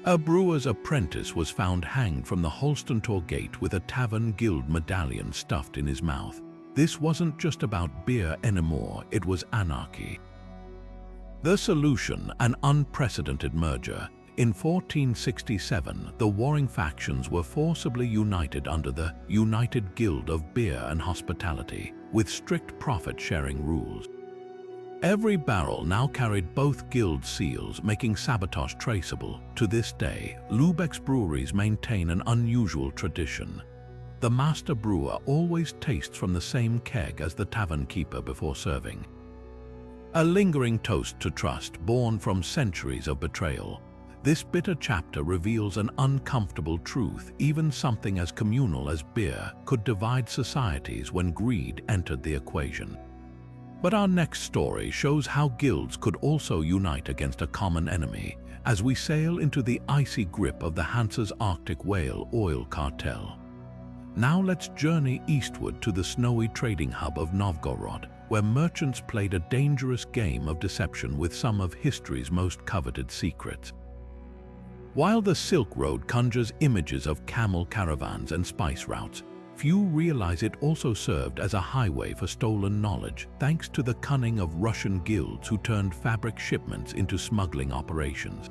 Speaker 1: A brewer's apprentice was found hanged from the Holstentor gate with a tavern guild medallion stuffed in his mouth. This wasn't just about beer anymore, it was anarchy. The solution, an unprecedented merger. In 1467, the warring factions were forcibly united under the United Guild of Beer and Hospitality, with strict profit-sharing rules. Every barrel now carried both guild seals, making sabotage traceable. To this day, Lübeck's breweries maintain an unusual tradition. The master brewer always tastes from the same keg as the tavern keeper before serving. A lingering toast to trust born from centuries of betrayal. This bitter chapter reveals an uncomfortable truth. Even something as communal as beer could divide societies when greed entered the equation. But our next story shows how guilds could also unite against a common enemy as we sail into the icy grip of the Hanse's Arctic whale oil cartel. Now let's journey eastward to the snowy trading hub of Novgorod, where merchants played a dangerous game of deception with some of history's most coveted secrets. While the Silk Road conjures images of camel caravans and spice routes, few realize it also served as a highway for stolen knowledge, thanks to the cunning of Russian guilds who turned fabric shipments into smuggling operations.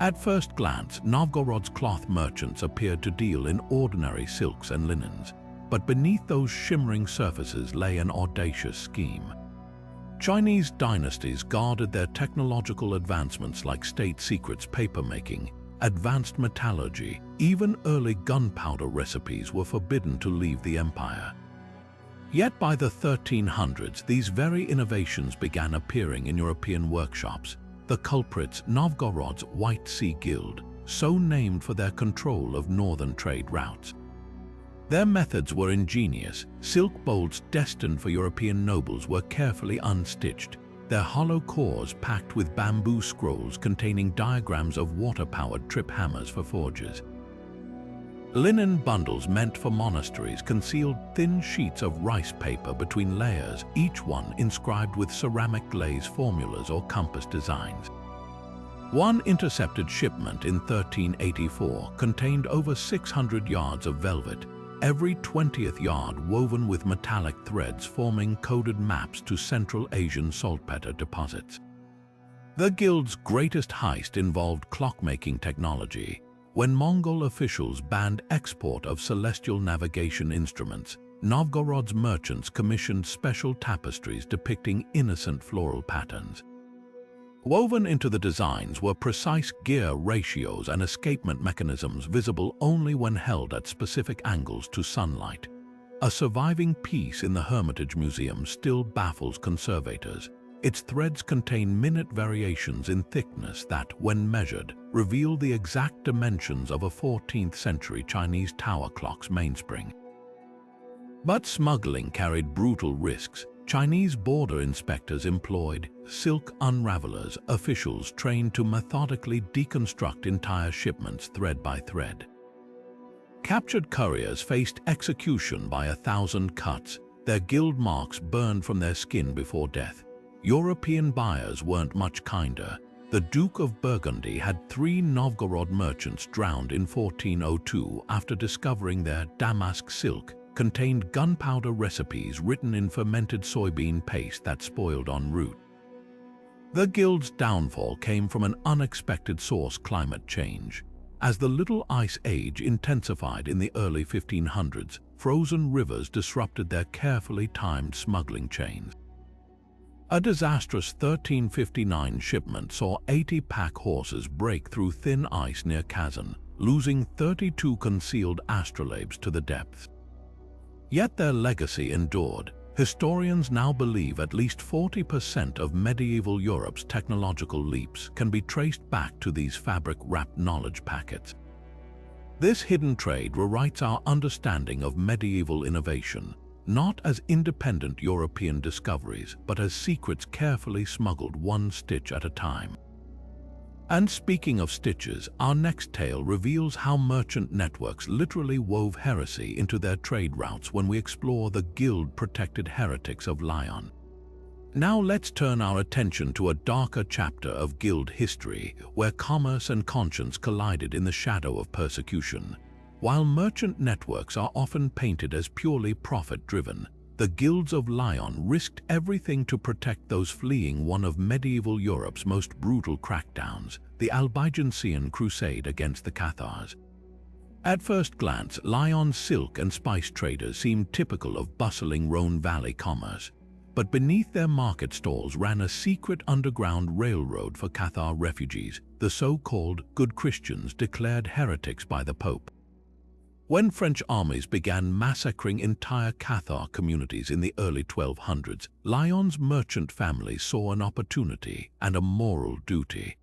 Speaker 1: At first glance, Novgorod's cloth merchants appeared to deal in ordinary silks and linens, but beneath those shimmering surfaces lay an audacious scheme. Chinese dynasties guarded their technological advancements like state secrets, papermaking, advanced metallurgy. Even early gunpowder recipes were forbidden to leave the empire. Yet by the 1300s, these very innovations began appearing in European workshops. The culprits, Novgorod's White Sea Guild, so named for their control of northern trade routes. Their methods were ingenious. Silk bolts destined for European nobles were carefully unstitched, their hollow cores packed with bamboo scrolls containing diagrams of water-powered trip hammers for forges. Linen bundles meant for monasteries concealed thin sheets of rice paper between layers, each one inscribed with ceramic glaze formulas or compass designs. One intercepted shipment in 1384 contained over 600 yards of velvet, every 20th yard woven with metallic threads forming coded maps to Central Asian saltpeter deposits. The guild's greatest heist involved clockmaking technology. When Mongol officials banned export of celestial navigation instruments, Novgorod's merchants commissioned special tapestries depicting innocent floral patterns. Woven into the designs were precise gear ratios and escapement mechanisms visible only when held at specific angles to sunlight. A surviving piece in the Hermitage Museum still baffles conservators. Its threads contain minute variations in thickness that, when measured, reveal the exact dimensions of a 14th century Chinese tower clock's mainspring. But smuggling carried brutal risks. Chinese border inspectors employed silk unravelers, officials trained to methodically deconstruct entire shipments thread by thread. Captured couriers faced execution by 1,000 cuts, their guild marks burned from their skin before death. European buyers weren't much kinder. The Duke of Burgundy had 3 Novgorod merchants drowned in 1402 after discovering their damask silk contained gunpowder recipes written in fermented soybean paste that spoiled en route. The guild's downfall came from an unexpected source: climate change. As the Little Ice Age intensified in the early 1500s, frozen rivers disrupted their carefully timed smuggling chains. A disastrous 1359 shipment saw 80 pack horses break through thin ice near Kazan, losing 32 concealed astrolabes to the depths. Yet their legacy endured. Historians now believe at least 40% of medieval Europe's technological leaps can be traced back to these fabric-wrapped knowledge packets. This hidden trade rewrites our understanding of medieval innovation, not as independent European discoveries, but as secrets carefully smuggled one stitch at a time. And speaking of stitches, our next tale reveals how merchant networks literally wove heresy into their trade routes when we explore the guild-protected heretics of Lyon. Now let's turn our attention to a darker chapter of guild history, where commerce and conscience collided in the shadow of persecution. While merchant networks are often painted as purely profit-driven, the guilds of Lyon risked everything to protect those fleeing one of medieval Europe's most brutal crackdowns, the Albigensian Crusade against the Cathars. At first glance, Lyon's silk and spice traders seemed typical of bustling Rhone Valley commerce. But beneath their market stalls ran a secret underground railroad for Cathar refugees, the so-called good Christians declared heretics by the Pope. When French armies began massacring entire Cathar communities in the early 1200s, Lyon's merchant families saw an opportunity and a moral duty.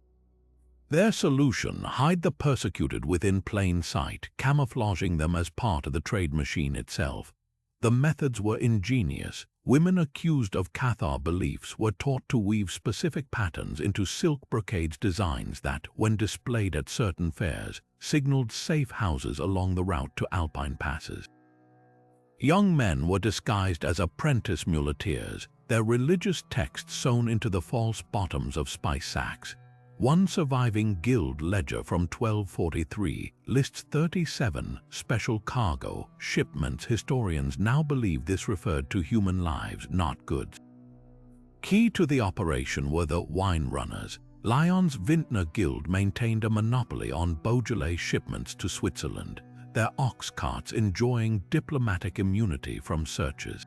Speaker 1: Their solution: hide the persecuted within plain sight, camouflaging them as part of the trade machine itself. The methods were ingenious. Women accused of Cathar beliefs were taught to weave specific patterns into silk brocades designs that, when displayed at certain fairs, signaled safe houses along the route to Alpine passes. Young men were disguised as apprentice muleteers, their religious texts sewn into the false bottoms of spice sacks. One surviving guild ledger from 1243 lists 37 special cargo shipments. Historians now believe this referred to human lives, not goods. Key to the operation were the wine runners. Lyon's Vintner Guild maintained a monopoly on Beaujolais shipments to Switzerland, their ox carts enjoying diplomatic immunity from searches.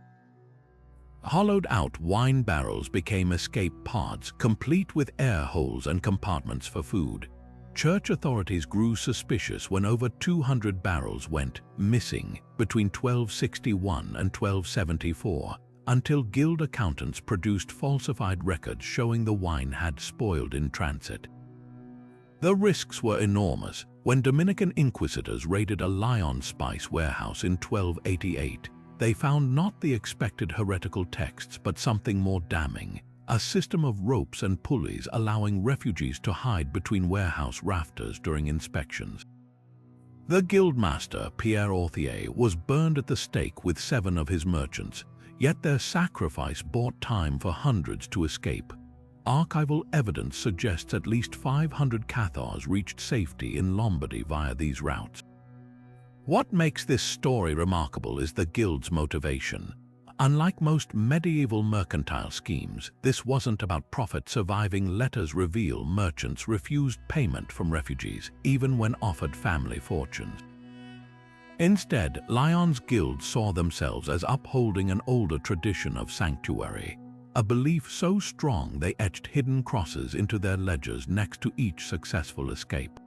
Speaker 1: Hollowed-out wine barrels became escape pods, complete with air holes and compartments for food. Church authorities grew suspicious when over 200 barrels went missing between 1261 and 1274, until guild accountants produced falsified records showing the wine had spoiled in transit. The risks were enormous. When Dominican inquisitors raided a Lyon spice warehouse in 1288, they found not the expected heretical texts but something more damning: a system of ropes and pulleys allowing refugees to hide between warehouse rafters during inspections. The guildmaster, Pierre Orthier, was burned at the stake with 7 of his merchants, yet their sacrifice bought time for hundreds to escape. Archival evidence suggests at least 500 Cathars reached safety in Lombardy via these routes. What makes this story remarkable is the guild's motivation. Unlike most medieval mercantile schemes, this wasn't about profit. Surviving letters reveal merchants refused payment from refugees, even when offered family fortunes. Instead, Lyon's guild saw themselves as upholding an older tradition of sanctuary, a belief so strong they etched hidden crosses into their ledgers next to each successful escape.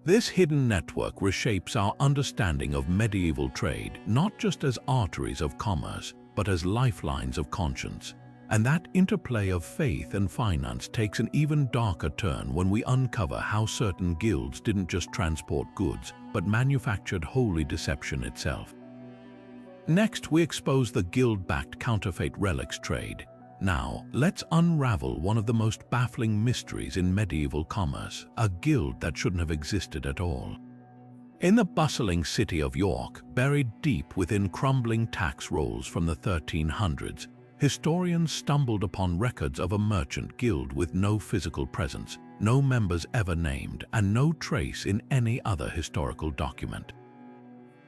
Speaker 1: This hidden network reshapes our understanding of medieval trade, not just as arteries of commerce, but as lifelines of conscience. And that interplay of faith and finance takes an even darker turn when we uncover how certain guilds didn't just transport goods, but manufactured holy deception itself. Next, we expose the guild-backed counterfeit relics trade. Now, let's unravel one of the most baffling mysteries in medieval commerce, a guild that shouldn't have existed at all. In the bustling city of York, buried deep within crumbling tax rolls from the 1300s, historians stumbled upon records of a merchant guild with no physical presence, no members ever named, and no trace in any other historical document.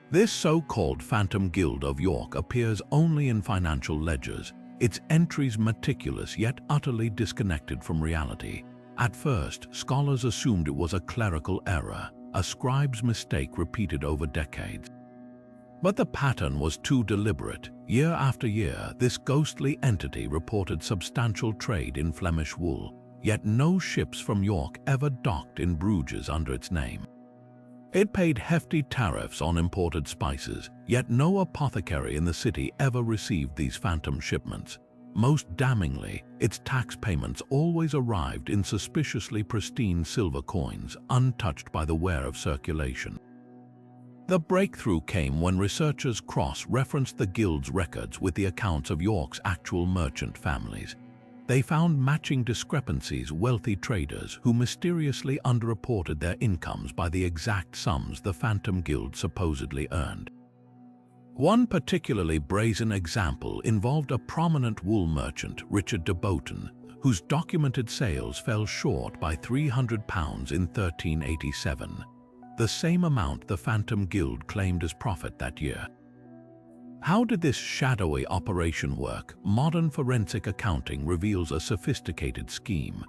Speaker 1: This so-called Phantom Guild of York appears only in financial ledgers, its entries meticulous yet utterly disconnected from reality. At first, scholars assumed it was a clerical error, a scribe's mistake repeated over decades. But the pattern was too deliberate. Year after year, this ghostly entity reported substantial trade in Flemish wool, yet no ships from York ever docked in Bruges under its name. It paid hefty tariffs on imported spices, yet no apothecary in the city ever received these phantom shipments. Most damningly, its tax payments always arrived in suspiciously pristine silver coins, untouched by the wear of circulation. The breakthrough came when researchers cross-referenced the guild's records with the accounts of York's actual merchant families. They found matching discrepancies: wealthy traders who mysteriously underreported their incomes by the exact sums the Phantom Guild supposedly earned. One particularly brazen example involved a prominent wool merchant, Richard de Boughton, whose documented sales fell short by £300 in 1387, the same amount the Phantom Guild claimed as profit that year. How did this shadowy operation work? Modern forensic accounting reveals a sophisticated scheme.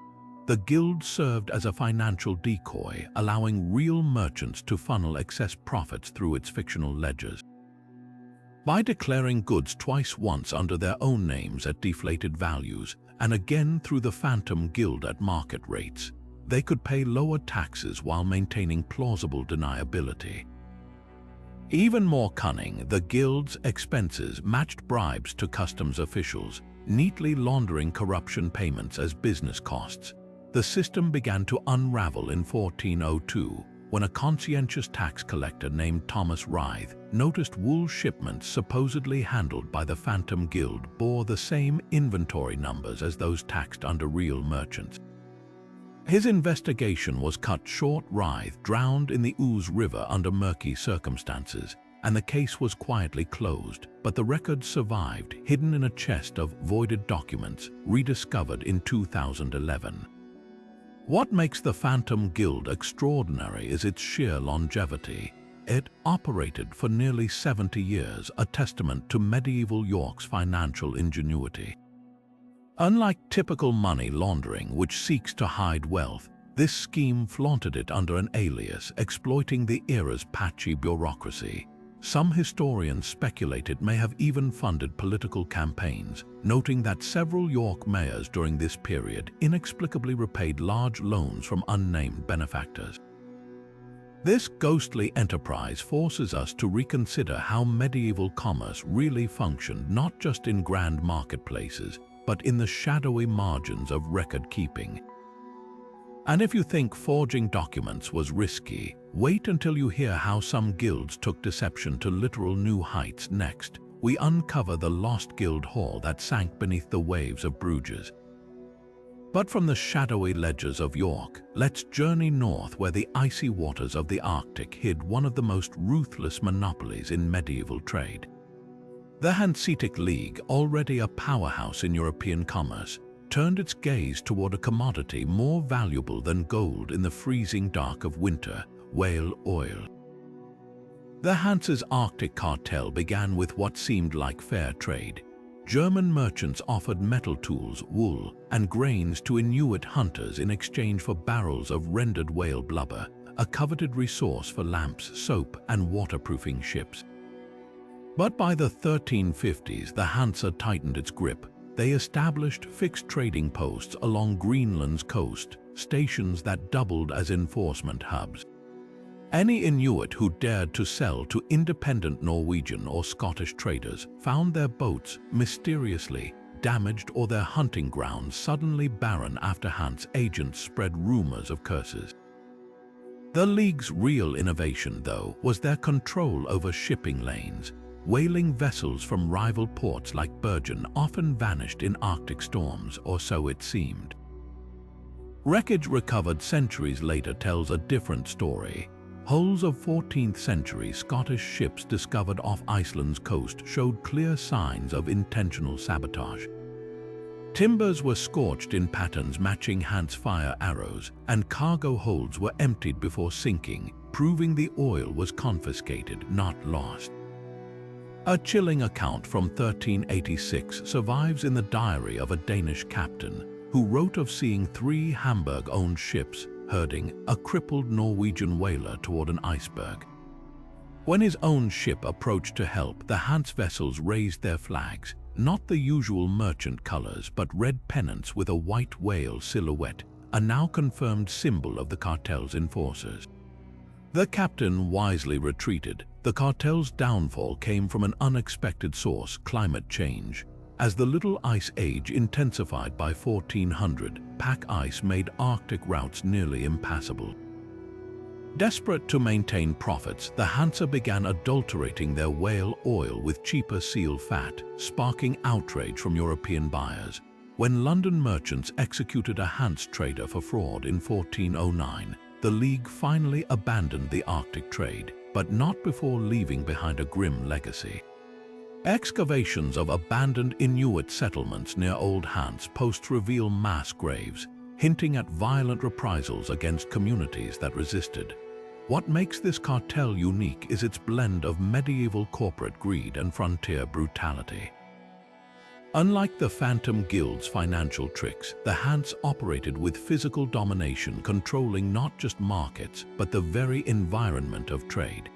Speaker 1: The guild served as a financial decoy, allowing real merchants to funnel excess profits through its fictional ledgers. By declaring goods twice, once under their own names at deflated values, and again through the Phantom Guild at market rates, they could pay lower taxes while maintaining plausible deniability. Even more cunning, the guild's expenses matched bribes to customs officials, neatly laundering corruption payments as business costs. The system began to unravel in 1402, when a conscientious tax collector named Thomas Rythe noticed wool shipments supposedly handled by the Phantom Guild bore the same inventory numbers as those taxed under real merchants. His investigation was cut short. Rythe drowned in the Ouse River under murky circumstances, and the case was quietly closed, but the records survived, hidden in a chest of voided documents, rediscovered in 2011. What makes the Phantom Guild extraordinary is its sheer longevity. It operated for nearly 70 years, a testament to medieval York's financial ingenuity. Unlike typical money laundering, which seeks to hide wealth, this scheme flaunted it under an alias, exploiting the era's patchy bureaucracy. Some historians speculate it may have even funded political campaigns, noting that several York mayors during this period inexplicably repaid large loans from unnamed benefactors. This ghostly enterprise forces us to reconsider how medieval commerce really functioned, not just in grand marketplaces, but in the shadowy margins of record-keeping. And if you think forging documents was risky, wait until you hear how some guilds took deception to literal new heights. Next, we uncover the lost guild hall that sank beneath the waves of Bruges. But from the shadowy ledgers of York, let's journey north, where the icy waters of the Arctic hid one of the most ruthless monopolies in medieval trade. The Hanseatic League, already a powerhouse in European commerce, turned its gaze toward a commodity more valuable than gold in the freezing dark of winter: whale oil. The Hanse's Arctic cartel began with what seemed like fair trade. German merchants offered metal tools, wool, and grains to Inuit hunters in exchange for barrels of rendered whale blubber, a coveted resource for lamps, soap, and waterproofing ships. But by the 1350s, the Hanse tightened its grip. They established fixed trading posts along Greenland's coast, stations that doubled as enforcement hubs. Any Inuit who dared to sell to independent Norwegian or Scottish traders found their boats mysteriously damaged or their hunting grounds suddenly barren after Hanse agents spread rumors of curses. The League's real innovation, though, was their control over shipping lanes. Whaling vessels from rival ports like Bergen often vanished in Arctic storms, or so it seemed. Wreckage recovered centuries later tells a different story. Hulls of 14th century Scottish ships discovered off Iceland's coast showed clear signs of intentional sabotage. Timbers were scorched in patterns matching Hanse fire arrows, and cargo holds were emptied before sinking, proving the oil was confiscated, not lost. A chilling account from 1386 survives in the diary of a Danish captain who wrote of seeing 3 Hamburg-owned ships herding a crippled Norwegian whaler toward an iceberg. When his own ship approached to help, the Hanse vessels raised their flags, not the usual merchant colors but red pennants with a white whale silhouette, a now confirmed symbol of the cartel's enforcers. The captain wisely retreated. The cartel's downfall came from an unexpected source: climate change. As the Little Ice Age intensified by 1400, pack ice made Arctic routes nearly impassable. Desperate to maintain profits, the Hanse began adulterating their whale oil with cheaper seal fat, sparking outrage from European buyers. When London merchants executed a Hanse trader for fraud in 1409, the League finally abandoned the Arctic trade, but not before leaving behind a grim legacy. Excavations of abandoned Inuit settlements near Old Hanse Post reveal mass graves, hinting at violent reprisals against communities that resisted. What makes this cartel unique is its blend of medieval corporate greed and frontier brutality. Unlike the Phantom Guild's financial tricks, the Hanse operated with physical domination, controlling not just markets, but the very environment of trade.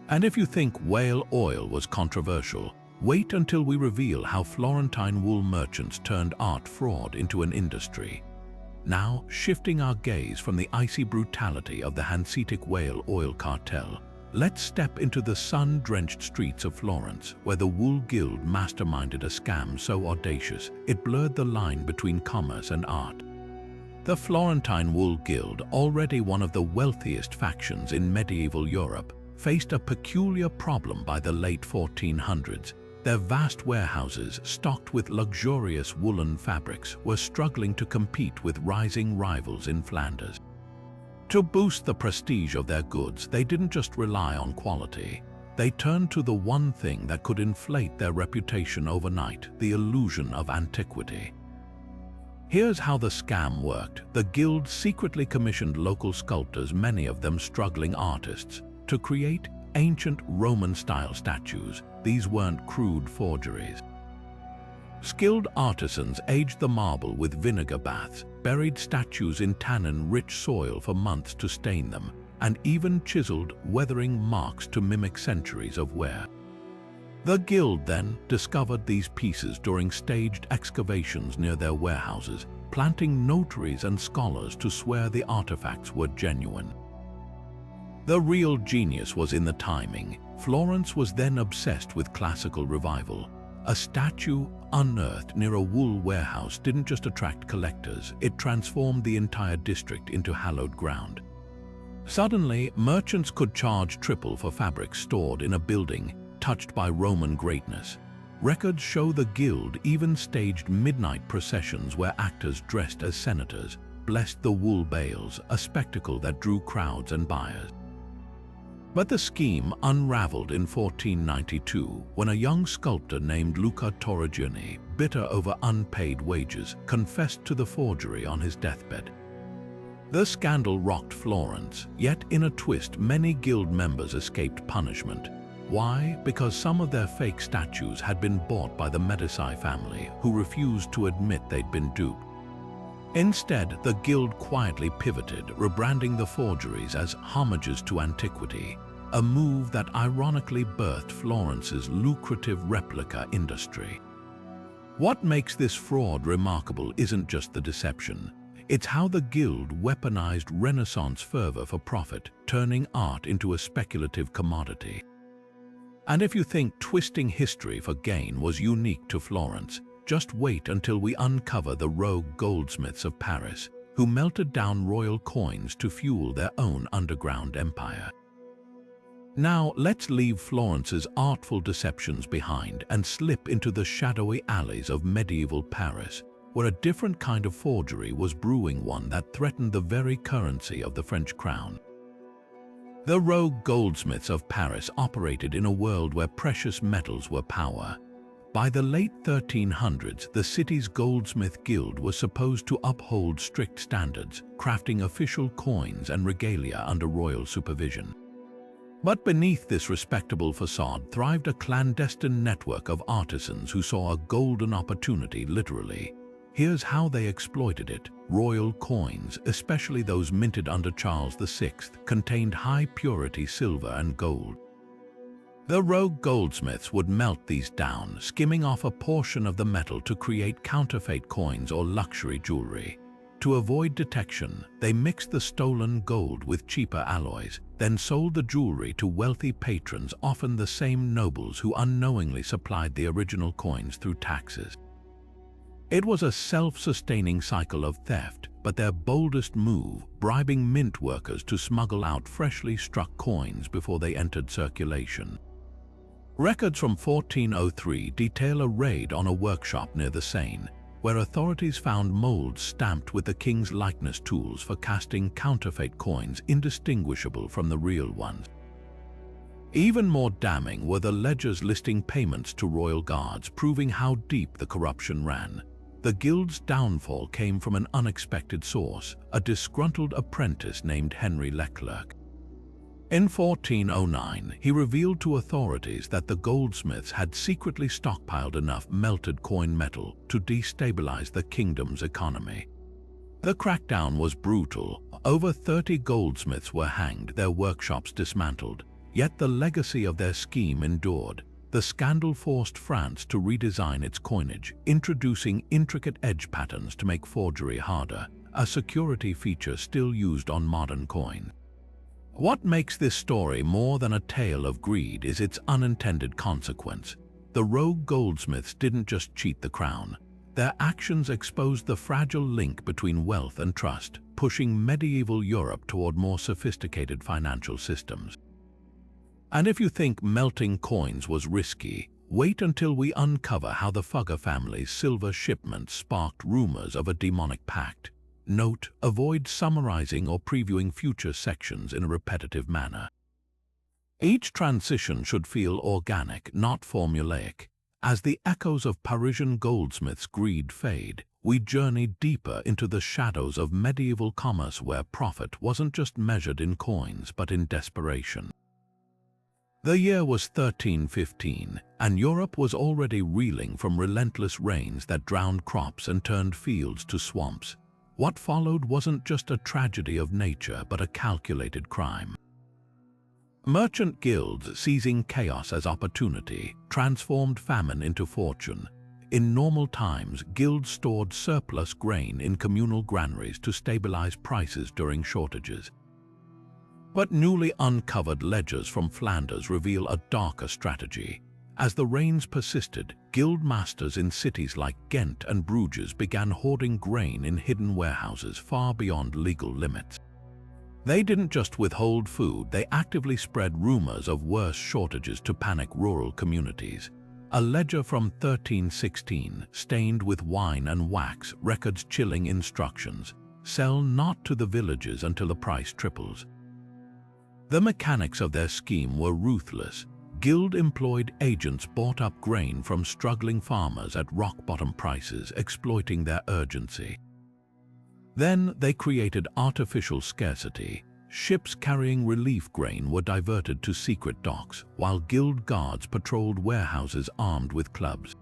Speaker 1: And if you think whale oil was controversial, wait until we reveal how Florentine wool merchants turned art fraud into an industry. Now, shifting our gaze from the icy brutality of the Hanseatic whale oil cartel, let's step into the sun-drenched streets of Florence, where the Wool Guild masterminded a scam so audacious it blurred the line between commerce and art. The Florentine Wool Guild, already one of the wealthiest factions in medieval Europe, faced a peculiar problem by the late 1400s. Their vast warehouses, stocked with luxurious woolen fabrics, were struggling to compete with rising rivals in Flanders. To boost the prestige of their goods, they didn't just rely on quality. They turned to the one thing that could inflate their reputation overnight: the illusion of antiquity. Here's how the scam worked. The guild secretly commissioned local sculptors, many of them struggling artists, to create ancient Roman-style statues. These weren't crude forgeries. Skilled artisans aged the marble with vinegar baths, buried statues in tannin-rich soil for months to stain them, and even chiseled weathering marks to mimic centuries of wear. The guild then discovered these pieces during staged excavations near their warehouses, planting notaries and scholars to swear the artifacts were genuine. The real genius was in the timing. Florence was then obsessed with classical revival. A statue unearthed near a wool warehouse didn't just attract collectors, it transformed the entire district into hallowed ground. Suddenly, merchants could charge triple for fabrics stored in a building touched by Roman greatness. Records show the guild even staged midnight processions where actors dressed as senators blessed the wool bales, a spectacle that drew crowds and buyers. But the scheme unraveled in 1492 when a young sculptor named Luca Torrigiani, bitter over unpaid wages, confessed to the forgery on his deathbed. The scandal rocked Florence, yet in a twist many guild members escaped punishment. Why? Because some of their fake statues had been bought by the Medici family, who refused to admit they'd been duped. Instead, the guild quietly pivoted, rebranding the forgeries as homages to antiquity, a move that ironically birthed Florence's lucrative replica industry. What makes this fraud remarkable isn't just the deception. It's how the guild weaponized Renaissance fervor for profit, turning art into a speculative commodity. And if you think twisting history for gain was unique to Florence, just wait until we uncover the rogue goldsmiths of Paris, who melted down royal coins to fuel their own underground empire. Now let's leave Florence's artful deceptions behind and slip into the shadowy alleys of medieval Paris, where a different kind of forgery was brewing, one that threatened the very currency of the French crown. The rogue goldsmiths of Paris operated in a world where precious metals were power. By the late 1300s, the city's goldsmith guild was supposed to uphold strict standards, crafting official coins and regalia under royal supervision. But beneath this respectable facade thrived a clandestine network of artisans who saw a golden opportunity, literally. Here's how they exploited it. Royal coins, especially those minted under Charles VI, contained high-purity silver and gold. The rogue goldsmiths would melt these down, skimming off a portion of the metal to create counterfeit coins or luxury jewelry. To avoid detection, they mixed the stolen gold with cheaper alloys, then sold the jewelry to wealthy patrons, often the same nobles who unknowingly supplied the original coins through taxes. It was a self-sustaining cycle of theft, but their boldest move, bribing mint workers to smuggle out freshly struck coins before they entered circulation. Records from 1403 detail a raid on a workshop near the Seine. where authorities found molds stamped with the king's likeness, tools for casting counterfeit coins indistinguishable from the real ones. Even more damning were the ledgers listing payments to royal guards, proving how deep the corruption ran. The guild's downfall came from an unexpected source, a disgruntled apprentice named Henry Leclerc. In 1409, he revealed to authorities that the goldsmiths had secretly stockpiled enough melted coin metal to destabilize the kingdom's economy. The crackdown was brutal. Over 30 goldsmiths were hanged, their workshops dismantled. Yet the legacy of their scheme endured. The scandal forced France to redesign its coinage, introducing intricate edge patterns to make forgery harder, a security feature still used on modern coins. What makes this story more than a tale of greed is its unintended consequence. The rogue goldsmiths didn't just cheat the crown. Their actions exposed the fragile link between wealth and trust, pushing medieval Europe toward more sophisticated financial systems. And if you think melting coins was risky, wait until we uncover how the Fugger family's silver shipment sparked rumors of a demonic pact. Note: avoid summarizing or previewing future sections in a repetitive manner. Each transition should feel organic, not formulaic. As the echoes of Parisian goldsmiths' greed fade, we journey deeper into the shadows of medieval commerce where profit wasn't just measured in coins but in desperation. The year was 1315, and Europe was already reeling from relentless rains that drowned crops and turned fields to swamps. What followed wasn't just a tragedy of nature, but a calculated crime. Merchant guilds, seizing chaos as opportunity, transformed famine into fortune. In normal times, guilds stored surplus grain in communal granaries to stabilize prices during shortages. But newly uncovered ledgers from Flanders reveal a darker strategy. As the rains persisted, guild masters in cities like Ghent and Bruges began hoarding grain in hidden warehouses far beyond legal limits. They didn't just withhold food, they actively spread rumors of worse shortages to panic rural communities. A ledger from 1316, stained with wine and wax, records chilling instructions: sell not to the villagers until the price triples. The mechanics of their scheme were ruthless. Guild-employed agents bought up grain from struggling farmers at rock-bottom prices, exploiting their urgency. Then they created artificial scarcity. Ships carrying relief grain were diverted to secret docks, while guild guards patrolled warehouses armed with clubs.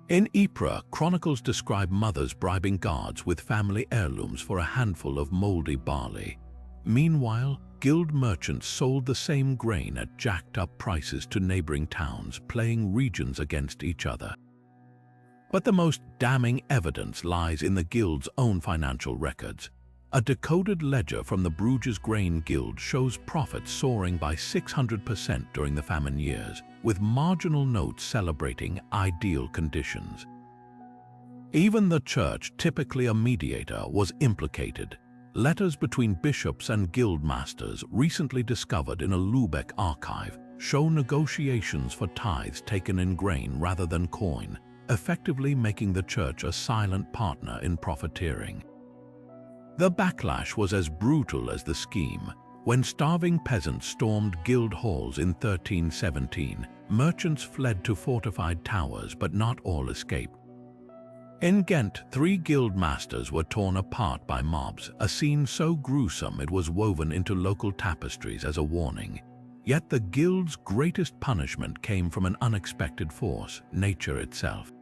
Speaker 1: In Ypres, chronicles describe mothers bribing guards with family heirlooms for a handful of moldy barley. Meanwhile, guild merchants sold the same grain at jacked-up prices to neighboring towns, playing regions against each other. But the most damning evidence lies in the guild's own financial records. A decoded ledger from the Bruges Grain Guild shows profits soaring by 600% during the famine years, with marginal notes celebrating ideal conditions. Even the church, typically a mediator, was implicated. Letters between bishops and guild masters, recently discovered in a Lübeck archive, show negotiations for tithes taken in grain rather than coin, effectively making the church a silent partner in profiteering. The backlash was as brutal as the scheme. When starving peasants stormed guild halls in 1317, merchants fled to fortified towers, but not all escaped. In Ghent, 3 guild masters were torn apart by mobs, a scene so gruesome it was woven into local tapestries as a warning. Yet the guild's greatest punishment came from an unexpected force: nature itself.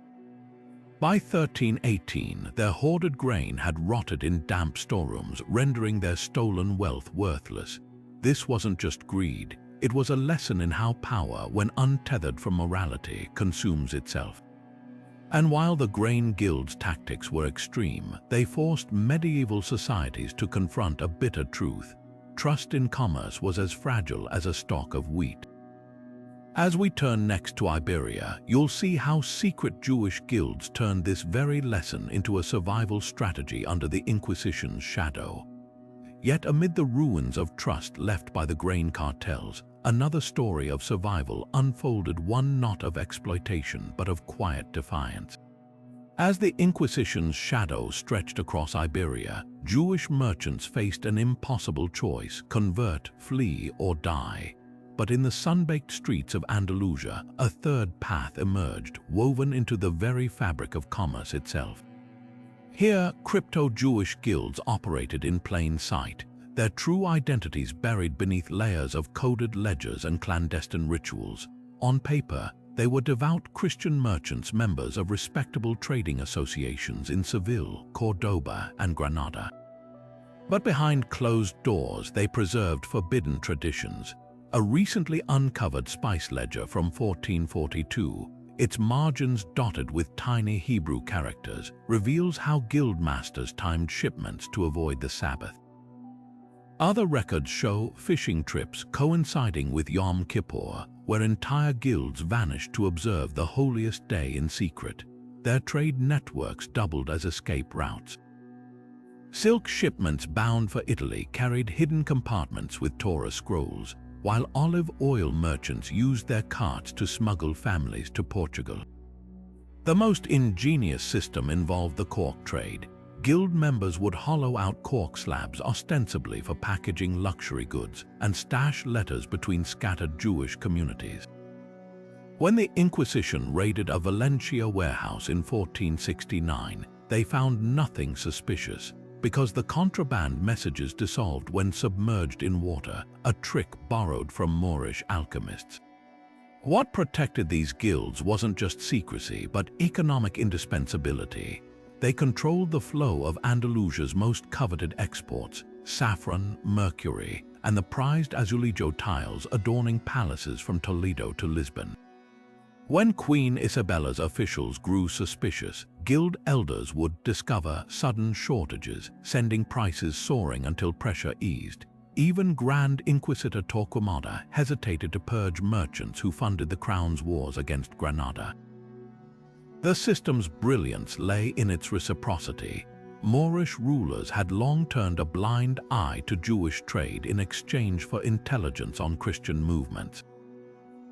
Speaker 1: By 1318, their hoarded grain had rotted in damp storerooms, rendering their stolen wealth worthless. This wasn't just greed, it was a lesson in how power, when untethered from morality, consumes itself. And while the Grain Guild's tactics were extreme, they forced medieval societies to confront a bitter truth: trust in commerce was as fragile as a stalk of wheat. As we turn next to Iberia, you'll see how secret Jewish guilds turned this very lesson into a survival strategy under the Inquisition's shadow. Yet amid the ruins of trust left by the grain cartels, another story of survival unfolded, one not of exploitation but of quiet defiance. As the Inquisition's shadow stretched across Iberia, Jewish merchants faced an impossible choice: convert, flee, or die. But in the sun-baked streets of Andalusia, a third path emerged, woven into the very fabric of commerce itself. Here, crypto-Jewish guilds operated in plain sight, their true identities buried beneath layers of coded ledgers and clandestine rituals. On paper, they were devout Christian merchants, members of respectable trading associations in Seville, Cordoba, and Granada. But behind closed doors, they preserved forbidden traditions. A recently uncovered spice ledger from 1442, its margins dotted with tiny Hebrew characters, reveals how guild masters timed shipments to avoid the Sabbath. Other records show fishing trips coinciding with Yom Kippur, where entire guilds vanished to observe the holiest day in secret. Their trade networks doubled as escape routes. Silk shipments bound for Italy carried hidden compartments with Torah scrolls, while olive oil merchants used their carts to smuggle families to Portugal. The most ingenious system involved the cork trade. Guild members would hollow out cork slabs ostensibly for packaging luxury goods and stash letters between scattered Jewish communities. When the Inquisition raided a Valencia warehouse in 1469, they found nothing suspicious, because the contraband messages dissolved when submerged in water, a trick borrowed from Moorish alchemists. What protected these guilds wasn't just secrecy, but economic indispensability. They controlled the flow of Andalusia's most coveted exports: saffron, mercury, and the prized azulejo tiles adorning palaces from Toledo to Lisbon. When Queen Isabella's officials grew suspicious, guild elders would discover sudden shortages, sending prices soaring until pressure eased. Even Grand Inquisitor Torquemada hesitated to purge merchants who funded the crown's wars against Granada. The system's brilliance lay in its reciprocity. Moorish rulers had long turned a blind eye to Jewish trade in exchange for intelligence on Christian movements.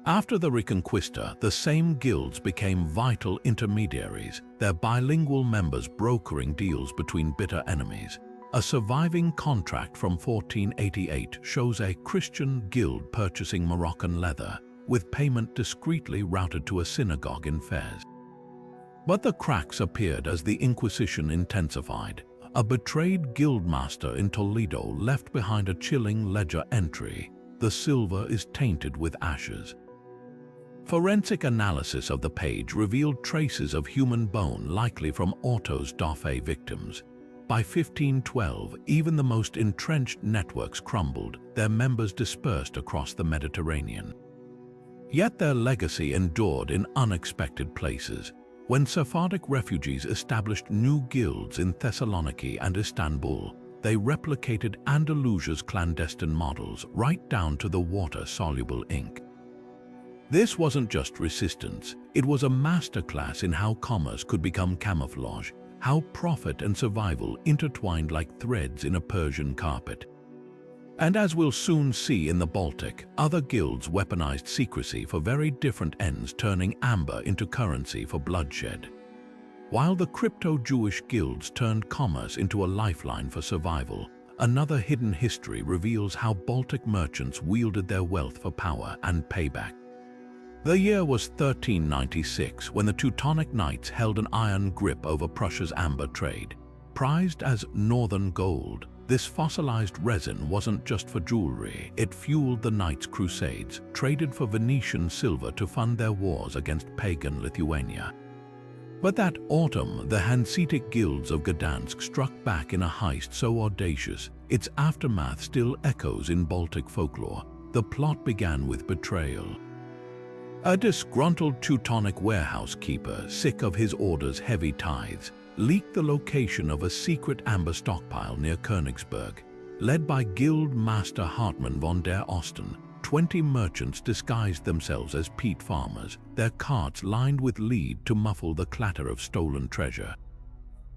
Speaker 1: After the Reconquista, the same guilds became vital intermediaries, their bilingual members brokering deals between bitter enemies. A surviving contract from 1488 shows a Christian guild purchasing Moroccan leather, with payment discreetly routed to a synagogue in Fez. But the cracks appeared as the Inquisition intensified. A betrayed guildmaster in Toledo left behind a chilling ledger entry: "The silver is tainted with ashes." Forensic analysis of the page revealed traces of human bone, likely from autos da fe victims. By 1512, even the most entrenched networks crumbled, their members dispersed across the Mediterranean. Yet their legacy endured in unexpected places. When Sephardic refugees established new guilds in Thessaloniki and Istanbul, they replicated Andalusia's clandestine models right down to the water-soluble ink. This wasn't just resistance, it was a masterclass in how commerce could become camouflage, how profit and survival intertwined like threads in a Persian carpet. And as we'll soon see in the Baltic, other guilds weaponized secrecy for very different ends, turning amber into currency for bloodshed. While the crypto-Jewish guilds turned commerce into a lifeline for survival, another hidden history reveals how Baltic merchants wielded their wealth for power and payback. The year was 1396 when the Teutonic Knights held an iron grip over Prussia's amber trade. Prized as northern gold, this fossilized resin wasn't just for jewelry, it fueled the Knights' crusades, traded for Venetian silver to fund their wars against pagan Lithuania. But that autumn, the Hanseatic guilds of Gdansk struck back in a heist so audacious, its aftermath still echoes in Baltic folklore. The plot began with betrayal. A disgruntled Teutonic warehouse keeper, sick of his order's heavy tithes, leaked the location of a secret amber stockpile near Königsberg. Led by Guild Master Hartmann von der Osten, 20 merchants disguised themselves as peat farmers, their carts lined with lead to muffle the clatter of stolen treasure.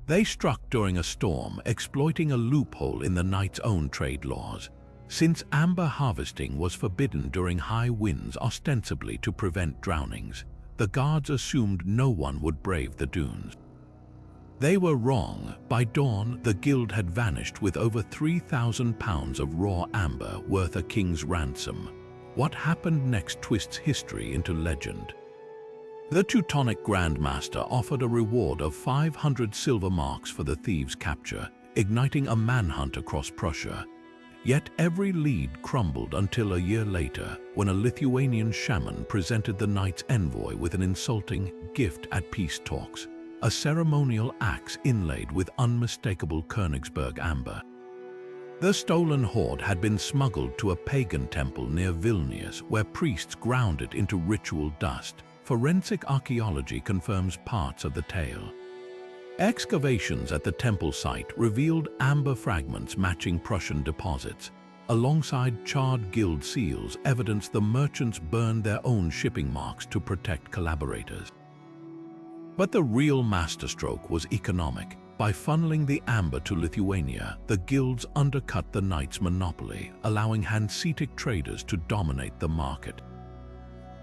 Speaker 1: They struck during a storm, exploiting a loophole in the Knights' own trade laws. Since amber harvesting was forbidden during high winds ostensibly to prevent drownings, the guards assumed no one would brave the dunes. They were wrong. By dawn, the guild had vanished with over 3,000 pounds of raw amber worth a king's ransom. What happened next twists history into legend. The Teutonic Grand Master offered a reward of 500 silver marks for the thieves' capture, igniting a manhunt across Prussia. Yet every lead crumbled until a year later, when a Lithuanian shaman presented the knight's envoy with an insulting gift at peace talks, a ceremonial axe inlaid with unmistakable Königsberg amber. The stolen hoard had been smuggled to a pagan temple near Vilnius, where priests ground it into ritual dust. Forensic archaeology confirms parts of the tale. Excavations at the temple site revealed amber fragments matching Prussian deposits. Alongside charred guild seals, evidence the merchants burned their own shipping marks to protect collaborators. But the real masterstroke was economic. By funneling the amber to Lithuania, the guilds undercut the knights' monopoly, allowing Hanseatic traders to dominate the market.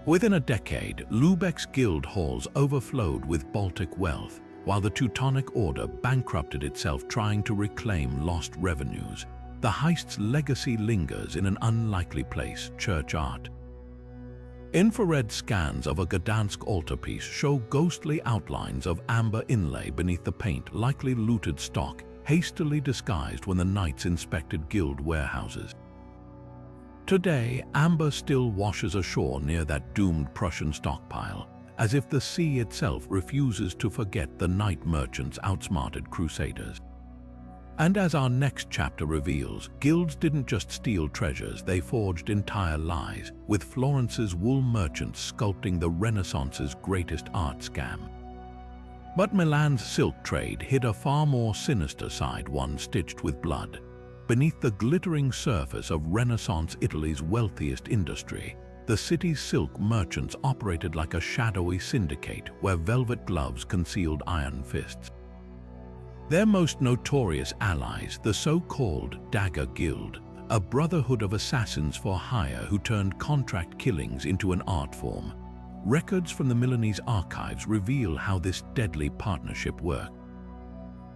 Speaker 1: Within a decade, Lübeck's guild halls overflowed with Baltic wealth, while the Teutonic Order bankrupted itself trying to reclaim lost revenues. The heist's legacy lingers in an unlikely place: church art. Infrared scans of a Gdansk altarpiece show ghostly outlines of amber inlay beneath the paint, likely looted stock, hastily disguised when the knights inspected guild warehouses. Today, amber still washes ashore near that doomed Prussian stockpile, as if the sea itself refuses to forget the night merchants outsmarted crusaders. And as our next chapter reveals, guilds didn't just steal treasures, they forged entire lies, with Florence's wool merchants sculpting the Renaissance's greatest art scam. But Milan's silk trade hid a far more sinister side, one stitched with blood. Beneath the glittering surface of Renaissance Italy's wealthiest industry, the city's silk merchants operated like a shadowy syndicate where velvet gloves concealed iron fists. Their most notorious allies, the so-called Dagger Guild, a brotherhood of assassins for hire who turned contract killings into an art form. Records from the Milanese archives reveal how this deadly partnership worked.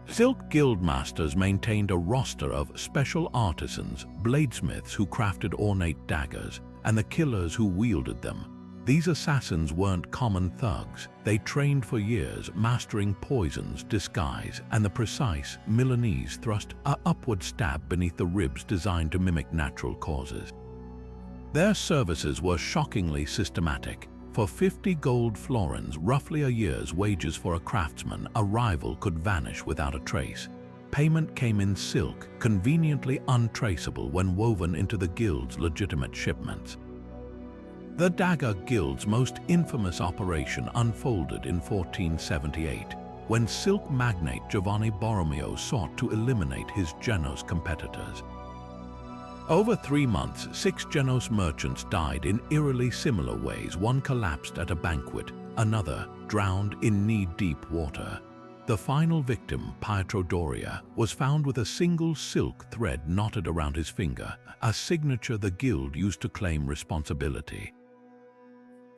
Speaker 1: Silk guild masters maintained a roster of special artisans, bladesmiths who crafted ornate daggers, and the killers who wielded them. These assassins weren't common thugs. They trained for years, mastering poisons, disguise, and the precise Milanese thrust, an upward stab beneath the ribs designed to mimic natural causes. Their services were shockingly systematic. For 50 gold florins, roughly a year's wages for a craftsman, a rival could vanish without a trace. Payment came in silk, conveniently untraceable when woven into the guild's legitimate shipments. The Dagger Guild's most infamous operation unfolded in 1478, when silk magnate Giovanni Borromeo sought to eliminate his Genoese competitors. Over 3 months, 6 Genoese merchants died in eerily similar ways. One collapsed at a banquet, another drowned in knee-deep water. The final victim, Pietro Doria, was found with a single silk thread knotted around his finger, a signature the guild used to claim responsibility.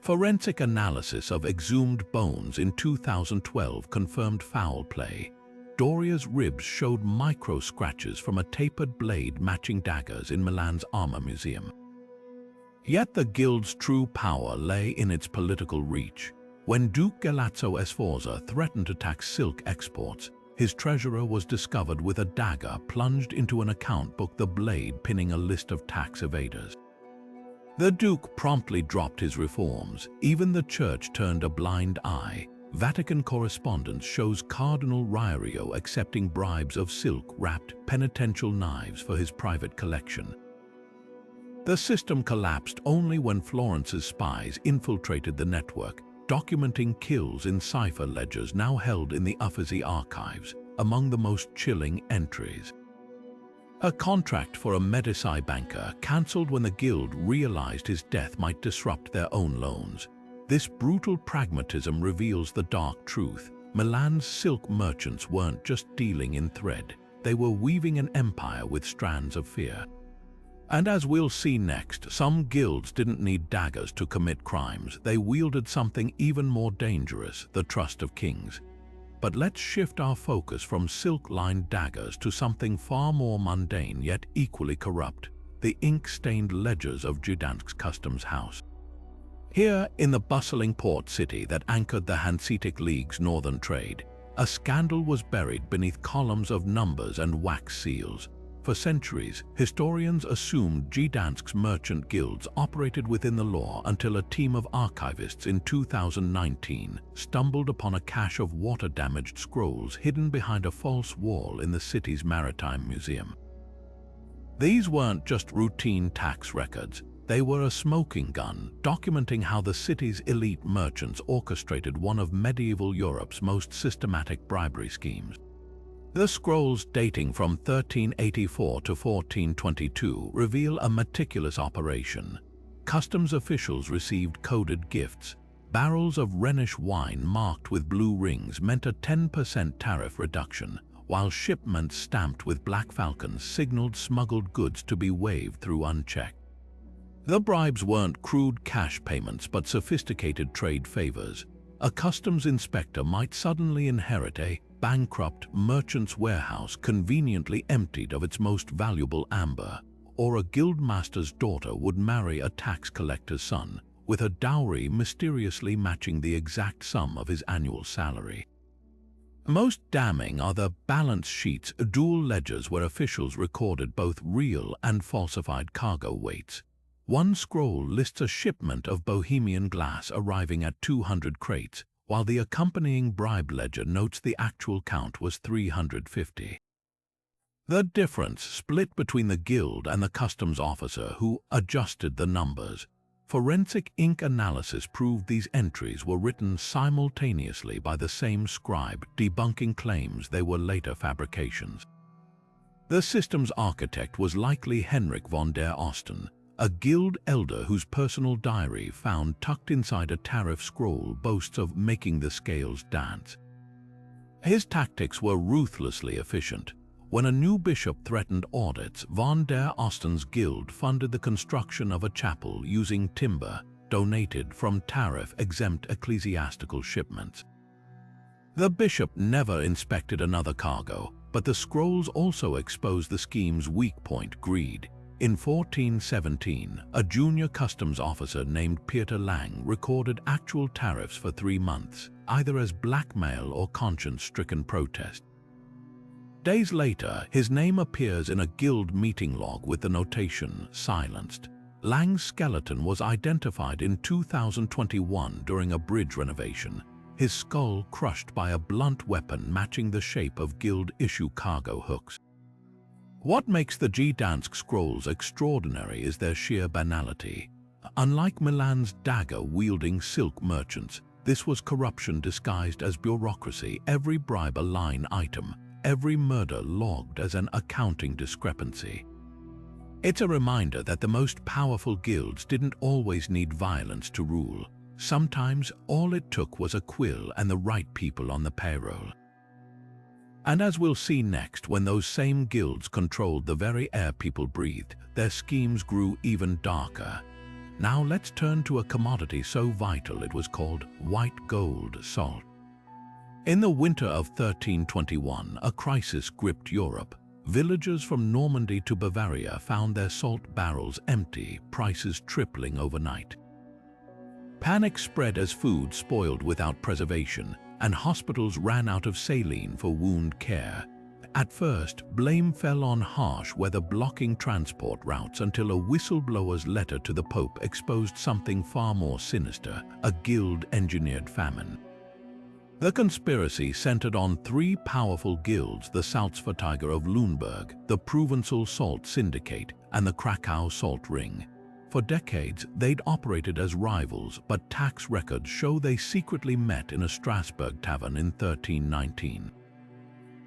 Speaker 1: Forensic analysis of exhumed bones in 2012 confirmed foul play. Doria's ribs showed micro-scratches from a tapered blade matching daggers in Milan's Armor Museum. Yet the guild's true power lay in its political reach. When Duke Galeazzo Sforza threatened to tax silk exports, his treasurer was discovered with a dagger plunged into an account book, the blade pinning a list of tax evaders. The Duke promptly dropped his reforms. Even the church turned a blind eye. Vatican correspondence shows Cardinal Riario accepting bribes of silk-wrapped penitential knives for his private collection. The system collapsed only when Florence's spies infiltrated the network, documenting kills in cipher ledgers now held in the Uffizi archives. Among the most chilling entries: a contract for a Medici banker cancelled when the guild realized his death might disrupt their own loans. This brutal pragmatism reveals the dark truth. Milan's silk merchants weren't just dealing in thread, they were weaving an empire with strands of fear. And as we'll see next, some guilds didn't need daggers to commit crimes. They wielded something even more dangerous: the trust of kings. But let's shift our focus from silk-lined daggers to something far more mundane yet equally corrupt: the ink-stained ledgers of Gdansk's customs house. Here, in the bustling port city that anchored the Hanseatic League's northern trade, a scandal was buried beneath columns of numbers and wax seals. For centuries, historians assumed Gdansk's merchant guilds operated within the law until a team of archivists in 2019 stumbled upon a cache of water-damaged scrolls hidden behind a false wall in the city's maritime museum. These weren't just routine tax records. They were a smoking gun documenting how the city's elite merchants orchestrated one of medieval Europe's most systematic bribery schemes. The scrolls, dating from 1384 to 1422, reveal a meticulous operation. Customs officials received coded gifts. Barrels of Rhenish wine marked with blue rings meant a 10% tariff reduction, while shipments stamped with black falcons signaled smuggled goods to be waved through unchecked. The bribes weren't crude cash payments but sophisticated trade favors. A customs inspector might suddenly inherit a bankrupt merchant's warehouse conveniently emptied of its most valuable amber, or a guildmaster's daughter would marry a tax collector's son, with a dowry mysteriously matching the exact sum of his annual salary. Most damning are the balance sheets, dual ledgers where officials recorded both real and falsified cargo weights. One scroll lists a shipment of Bohemian glass arriving at 200 crates, while the accompanying bribe ledger notes the actual count was 350. The difference split between the guild and the customs officer who adjusted the numbers. Forensic ink analysis proved these entries were written simultaneously by the same scribe, debunking claims they were later fabrications. The system's architect was likely Henrik von der Osten, a guild elder whose personal diary found tucked inside a tariff scroll boasts of making the scales dance. His tactics were ruthlessly efficient. When a new bishop threatened audits, von der Osten's guild funded the construction of a chapel using timber donated from tariff-exempt ecclesiastical shipments. The bishop never inspected another cargo, but the scrolls also exposed the scheme's weak point: greed. In 1417, a junior customs officer named Peter Lang recorded actual tariffs for 3 months, either as blackmail or conscience-stricken protest. Days later, his name appears in a guild meeting log with the notation "silenced." Lang's skeleton was identified in 2021 during a bridge renovation, his skull crushed by a blunt weapon matching the shape of guild-issue cargo hooks. What makes the Gdansk scrolls extraordinary is their sheer banality. Unlike Milan's dagger-wielding silk merchants, this was corruption disguised as bureaucracy, every bribe a line item, every murder logged as an accounting discrepancy. It's a reminder that the most powerful guilds didn't always need violence to rule. Sometimes all it took was a quill and the right people on the payroll. And as we'll see next, when those same guilds controlled the very air people breathed, their schemes grew even darker. Now let's turn to a commodity so vital it was called white gold, salt. In the winter of 1321, a crisis gripped Europe. Villagers from Normandy to Bavaria found their salt barrels empty, prices tripling overnight. Panic spread as food spoiled without preservation, and hospitals ran out of saline for wound care. At first, blame fell on harsh weather blocking transport routes until a whistleblower's letter to the Pope exposed something far more sinister: a guild-engineered famine. The conspiracy centered on 3 powerful guilds: the Salzverteiger of Lüneburg, the Provençal Salt Syndicate, and the Krakow Salt Ring. For decades, they'd operated as rivals, but tax records show they secretly met in a Strasbourg tavern in 1319.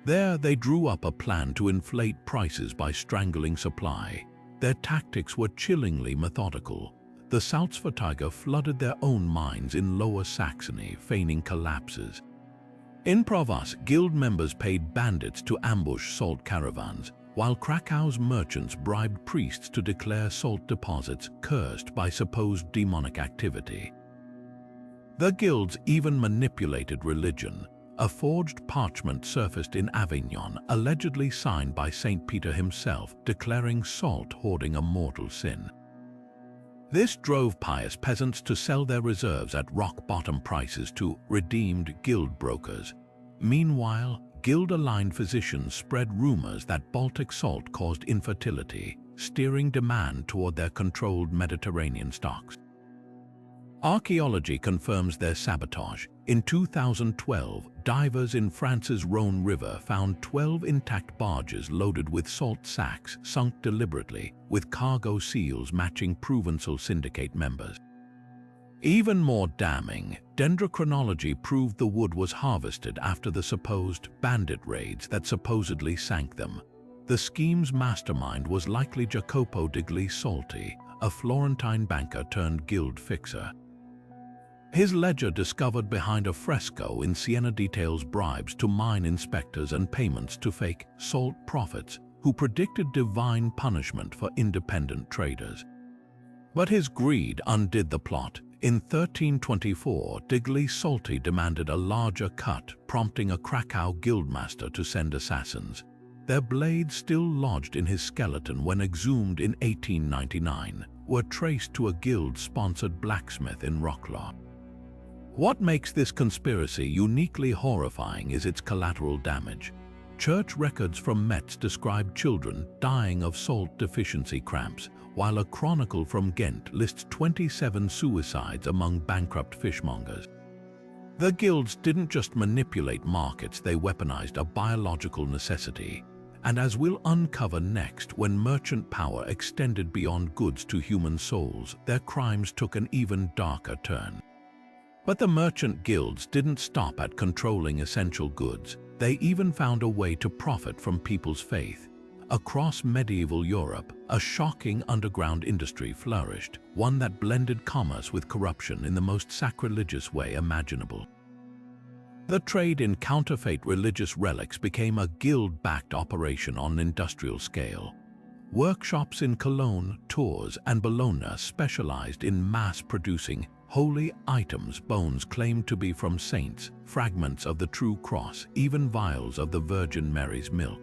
Speaker 1: There, they drew up a plan to inflate prices by strangling supply. Their tactics were chillingly methodical. The Salzverteiger flooded their own mines in Lower Saxony, feigning collapses. In Provence, guild members paid bandits to ambush salt caravans, while Krakow's merchants bribed priests to declare salt deposits cursed by supposed demonic activity. The guilds even manipulated religion. A forged parchment surfaced in Avignon, allegedly signed by Saint Peter himself, declaring salt hoarding a mortal sin. This drove pious peasants to sell their reserves at rock-bottom prices to redeemed guild brokers. Meanwhile, guild-aligned physicians spread rumors that Baltic salt caused infertility, steering demand toward their controlled Mediterranean stocks. Archaeology confirms their sabotage. In 2012, divers in France's Rhone River found 12 intact barges loaded with salt sacks sunk deliberately, with cargo seals matching Provençal syndicate members. Even more damning, dendrochronology proved the wood was harvested after the supposed bandit raids that supposedly sank them. The scheme's mastermind was likely Jacopo degli Salti, a Florentine banker turned guild fixer. His ledger discovered behind a fresco in Siena details bribes to mine inspectors and payments to fake salt prophets who predicted divine punishment for independent traders. But his greed undid the plot. In 1324, degli Salti demanded a larger cut, prompting a Krakow guildmaster to send assassins. Their blades, still lodged in his skeleton when exhumed in 1899, were traced to a guild-sponsored blacksmith in Wroclaw. What makes this conspiracy uniquely horrifying is its collateral damage. Church records from Metz describe children dying of salt deficiency cramps, while a chronicle from Ghent lists 27 suicides among bankrupt fishmongers. The guilds didn't just manipulate markets, they weaponized a biological necessity. And as we'll uncover next, when merchant power extended beyond goods to human souls, their crimes took an even darker turn. But the merchant guilds didn't stop at controlling essential goods. They even found a way to profit from people's faith. Across medieval Europe, a shocking underground industry flourished, one that blended commerce with corruption in the most sacrilegious way imaginable. The trade in counterfeit religious relics became a guild-backed operation on an industrial scale. Workshops in Cologne, Tours, and Bologna specialized in mass-producing holy items, bones claimed to be from saints, fragments of the true cross, even vials of the Virgin Mary's milk.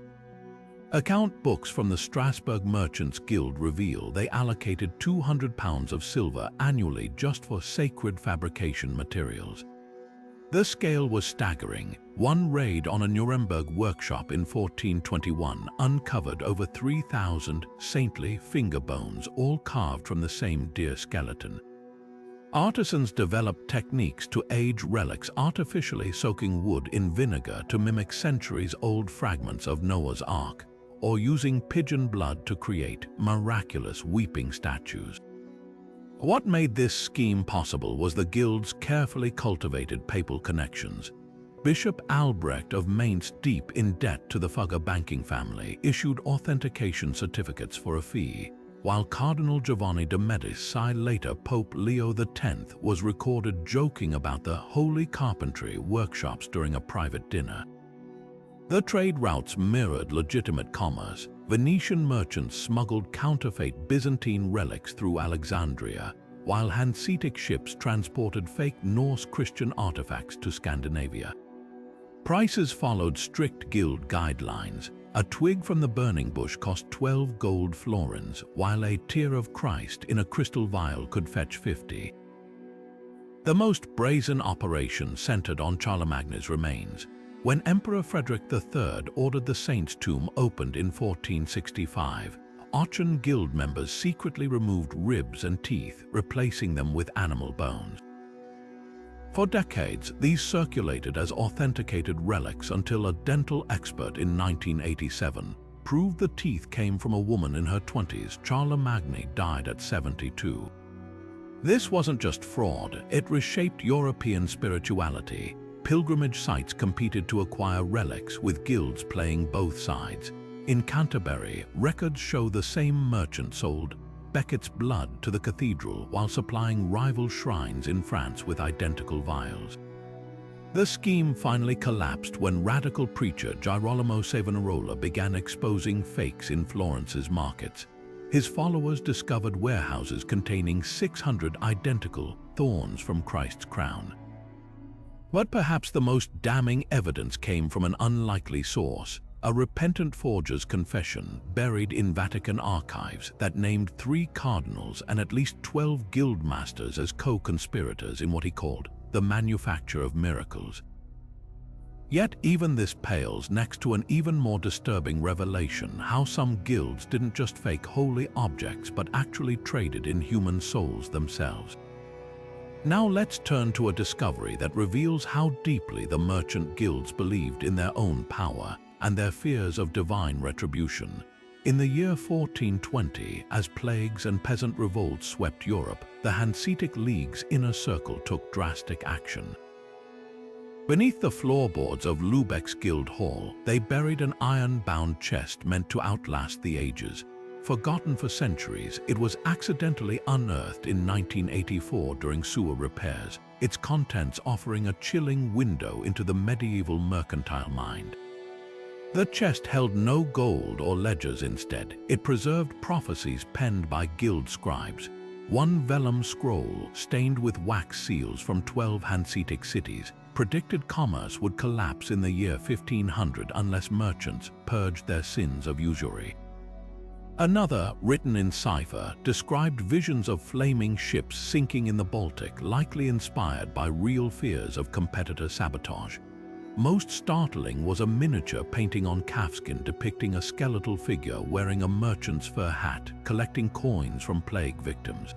Speaker 1: Account books from the Strasbourg Merchants Guild reveal they allocated £200 of silver annually just for sacred fabrication materials. The scale was staggering. One raid on a Nuremberg workshop in 1421 uncovered over 3,000 saintly finger bones, all carved from the same deer skeleton. Artisans developed techniques to age relics, artificially soaking wood in vinegar to mimic centuries-old fragments of Noah's Ark, or using pigeon blood to create miraculous weeping statues. What made this scheme possible was the guild's carefully cultivated papal connections. Bishop Albrecht of Mainz, deep in debt to the Fugger banking family, issued authentication certificates for a fee, while Cardinal Giovanni de Medici, later Pope Leo X, was recorded joking about the holy carpentry workshops during a private dinner. The trade routes mirrored legitimate commerce. Venetian merchants smuggled counterfeit Byzantine relics through Alexandria, while Hanseatic ships transported fake Norse Christian artifacts to Scandinavia. Prices followed strict guild guidelines. A twig from the burning bush cost 12 gold florins, while a tear of Christ in a crystal vial could fetch 50. The most brazen operation centered on Charlemagne's remains. When Emperor Frederick III ordered the saint's tomb opened in 1465, Aachen guild members secretly removed ribs and teeth, replacing them with animal bones. For decades, these circulated as authenticated relics until a dental expert in 1987 proved the teeth came from a woman in her 20s. Charlemagne died at 72. This wasn't just fraud, it reshaped European spirituality. Pilgrimage sites competed to acquire relics, with guilds playing both sides. In Canterbury, records show the same merchant sold Becket's blood to the cathedral while supplying rival shrines in France with identical vials. The scheme finally collapsed when radical preacher Girolamo Savonarola began exposing fakes in Florence's markets. His followers discovered warehouses containing 600 identical thorns from Christ's crown. But perhaps the most damning evidence came from an unlikely source, a repentant forger's confession buried in Vatican archives that named 3 cardinals and at least 12 guildmasters as co-conspirators in what he called the manufacture of miracles. Yet even this pales next to an even more disturbing revelation: how some guilds didn't just fake holy objects but actually traded in human souls themselves. Now let's turn to a discovery that reveals how deeply the merchant guilds believed in their own power and their fears of divine retribution. In the year 1420, as plagues and peasant revolts swept Europe, the Hanseatic League's inner circle took drastic action. Beneath the floorboards of Lübeck's guild hall, they buried an iron-bound chest meant to outlast the ages. Forgotten for centuries, it was accidentally unearthed in 1984 during sewer repairs, its contents offering a chilling window into the medieval mercantile mind. The chest held no gold or ledgers. Instead, it preserved prophecies penned by guild scribes. One vellum scroll, stained with wax seals from 12 Hanseatic cities, predicted commerce would collapse in the year 1500 unless merchants purged their sins of usury. Another, written in cipher, described visions of flaming ships sinking in the Baltic, likely inspired by real fears of competitor sabotage. Most startling was a miniature painting on calfskin depicting a skeletal figure wearing a merchant's fur hat, collecting coins from plague victims.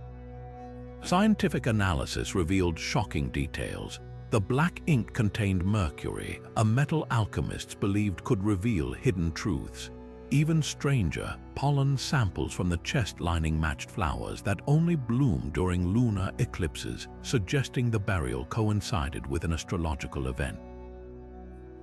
Speaker 1: Scientific analysis revealed shocking details. The black ink contained mercury, a metal alchemists believed could reveal hidden truths. Even stranger, pollen samples from the chest lining matched flowers that only bloom during lunar eclipses, suggesting the burial coincided with an astrological event.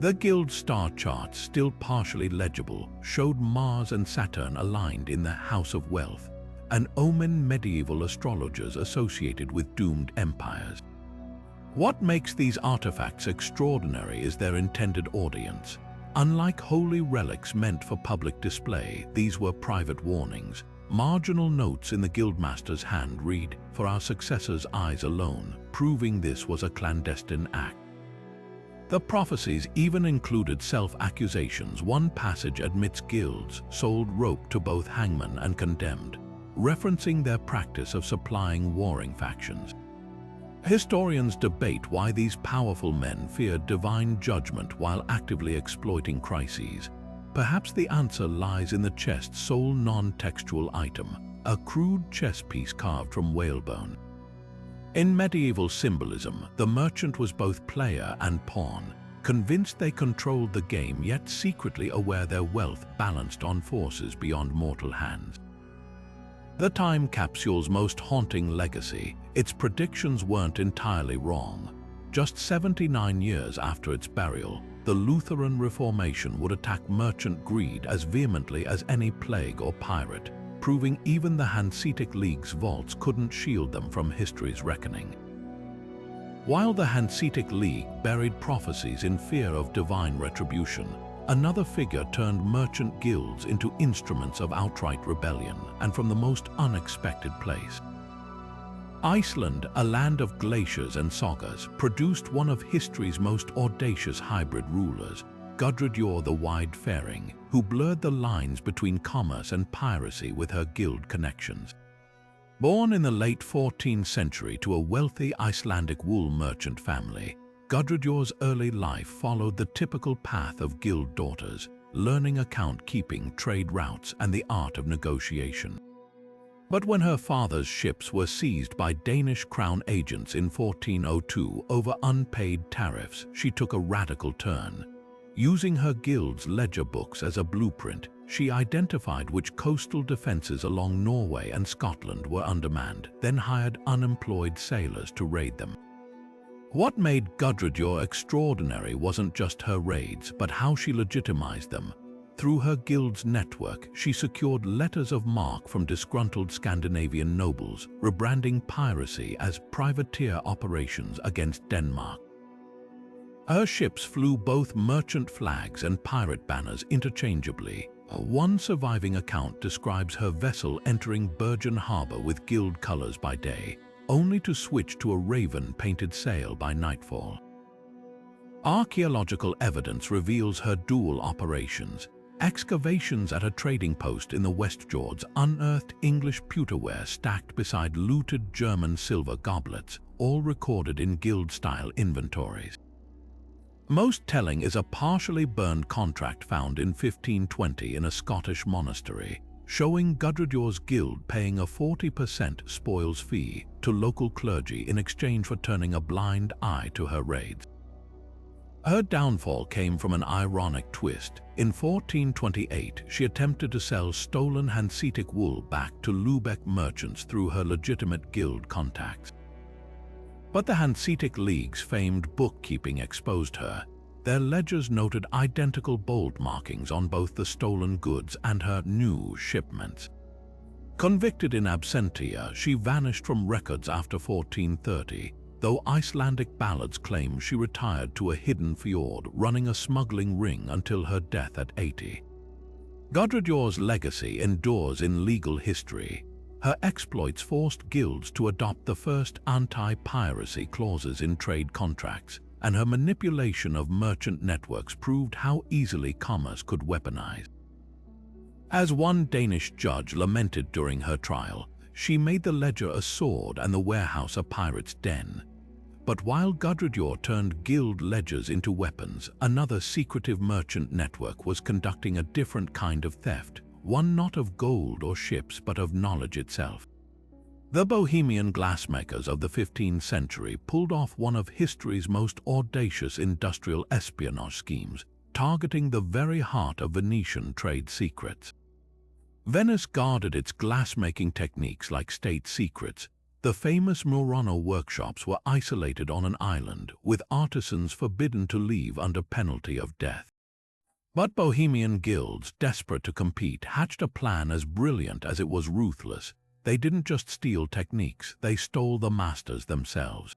Speaker 1: The guild star charts, still partially legible, showed Mars and Saturn aligned in the House of Wealth, an omen medieval astrologers associated with doomed empires. What makes these artifacts extraordinary is their intended audience. Unlike holy relics meant for public display, these were private warnings. Marginal notes in the guildmaster's hand read, "For our successor's eyes alone," proving this was a clandestine act. The prophecies even included self-accusations. One passage admits guilds sold rope to both hangmen and condemned, referencing their practice of supplying warring factions. Historians debate why these powerful men feared divine judgment while actively exploiting crises. Perhaps the answer lies in the chest's sole non-textual item, a crude chess piece carved from whalebone. In medieval symbolism, the merchant was both player and pawn, convinced they controlled the game yet secretly aware their wealth balanced on forces beyond mortal hands. The time capsule's most haunting legacy: its predictions weren't entirely wrong. Just 79 years after its burial, the Lutheran Reformation would attack merchant greed as vehemently as any plague or pirate, proving even the Hanseatic League's vaults couldn't shield them from history's reckoning. While the Hanseatic League buried prophecies in fear of divine retribution, another figure turned merchant guilds into instruments of outright rebellion, and from the most unexpected place. Iceland, a land of glaciers and sagas, produced one of history's most audacious hybrid rulers, Gudrydr the Wide-Faring, who blurred the lines between commerce and piracy with her guild connections. Born in the late 14th century to a wealthy Icelandic wool merchant family, Gudrydr's early life followed the typical path of guild daughters, learning account-keeping, trade routes, and the art of negotiation. But when her father's ships were seized by Danish crown agents in 1402 over unpaid tariffs, she took a radical turn. Using her guild's ledger books as a blueprint, she identified which coastal defenses along Norway and Scotland were undermanned, then hired unemployed sailors to raid them. What made Gudrydr extraordinary wasn't just her raids, but how she legitimized them. Through her guild's network, she secured letters of marque from disgruntled Scandinavian nobles, rebranding piracy as privateer operations against Denmark. Her ships flew both merchant flags and pirate banners interchangeably. One surviving account describes her vessel entering Bergen Harbor with guild colors by day, only to switch to a raven-painted sail by nightfall. Archaeological evidence reveals her dual operations. Excavations at a trading post in the West Fjords unearthed English pewterware stacked beside looted German silver goblets, all recorded in guild-style inventories. Most telling is a partially burned contract found in 1520 in a Scottish monastery, showing Gudrydur's guild paying a 40% spoils fee to local clergy in exchange for turning a blind eye to her raids. Her downfall came from an ironic twist. In 1428, she attempted to sell stolen Hanseatic wool back to Lubeck merchants through her legitimate guild contacts. But the Hanseatic League's famed bookkeeping exposed her. Their ledgers noted identical bold markings on both the stolen goods and her new shipments. Convicted in absentia, she vanished from records after 1430, though Icelandic ballads claim she retired to a hidden fjord running a smuggling ring until her death at 80. Gudrydur's legacy endures in legal history. Her exploits forced guilds to adopt the first anti-piracy clauses in trade contracts, and her manipulation of merchant networks proved how easily commerce could weaponize. As one Danish judge lamented during her trial, she made the ledger a sword and the warehouse a pirate's den. But while Gudrydur turned guild ledgers into weapons, another secretive merchant network was conducting a different kind of theft, one not of gold or ships but of knowledge itself. The Bohemian glassmakers of the 15th century pulled off one of history's most audacious industrial espionage schemes, targeting the very heart of Venetian trade secrets. Venice guarded its glassmaking techniques like state secrets. The famous Murano workshops were isolated on an island, with artisans forbidden to leave under penalty of death. But Bohemian guilds, desperate to compete, hatched a plan as brilliant as it was ruthless. They didn't just steal techniques, they stole the masters themselves.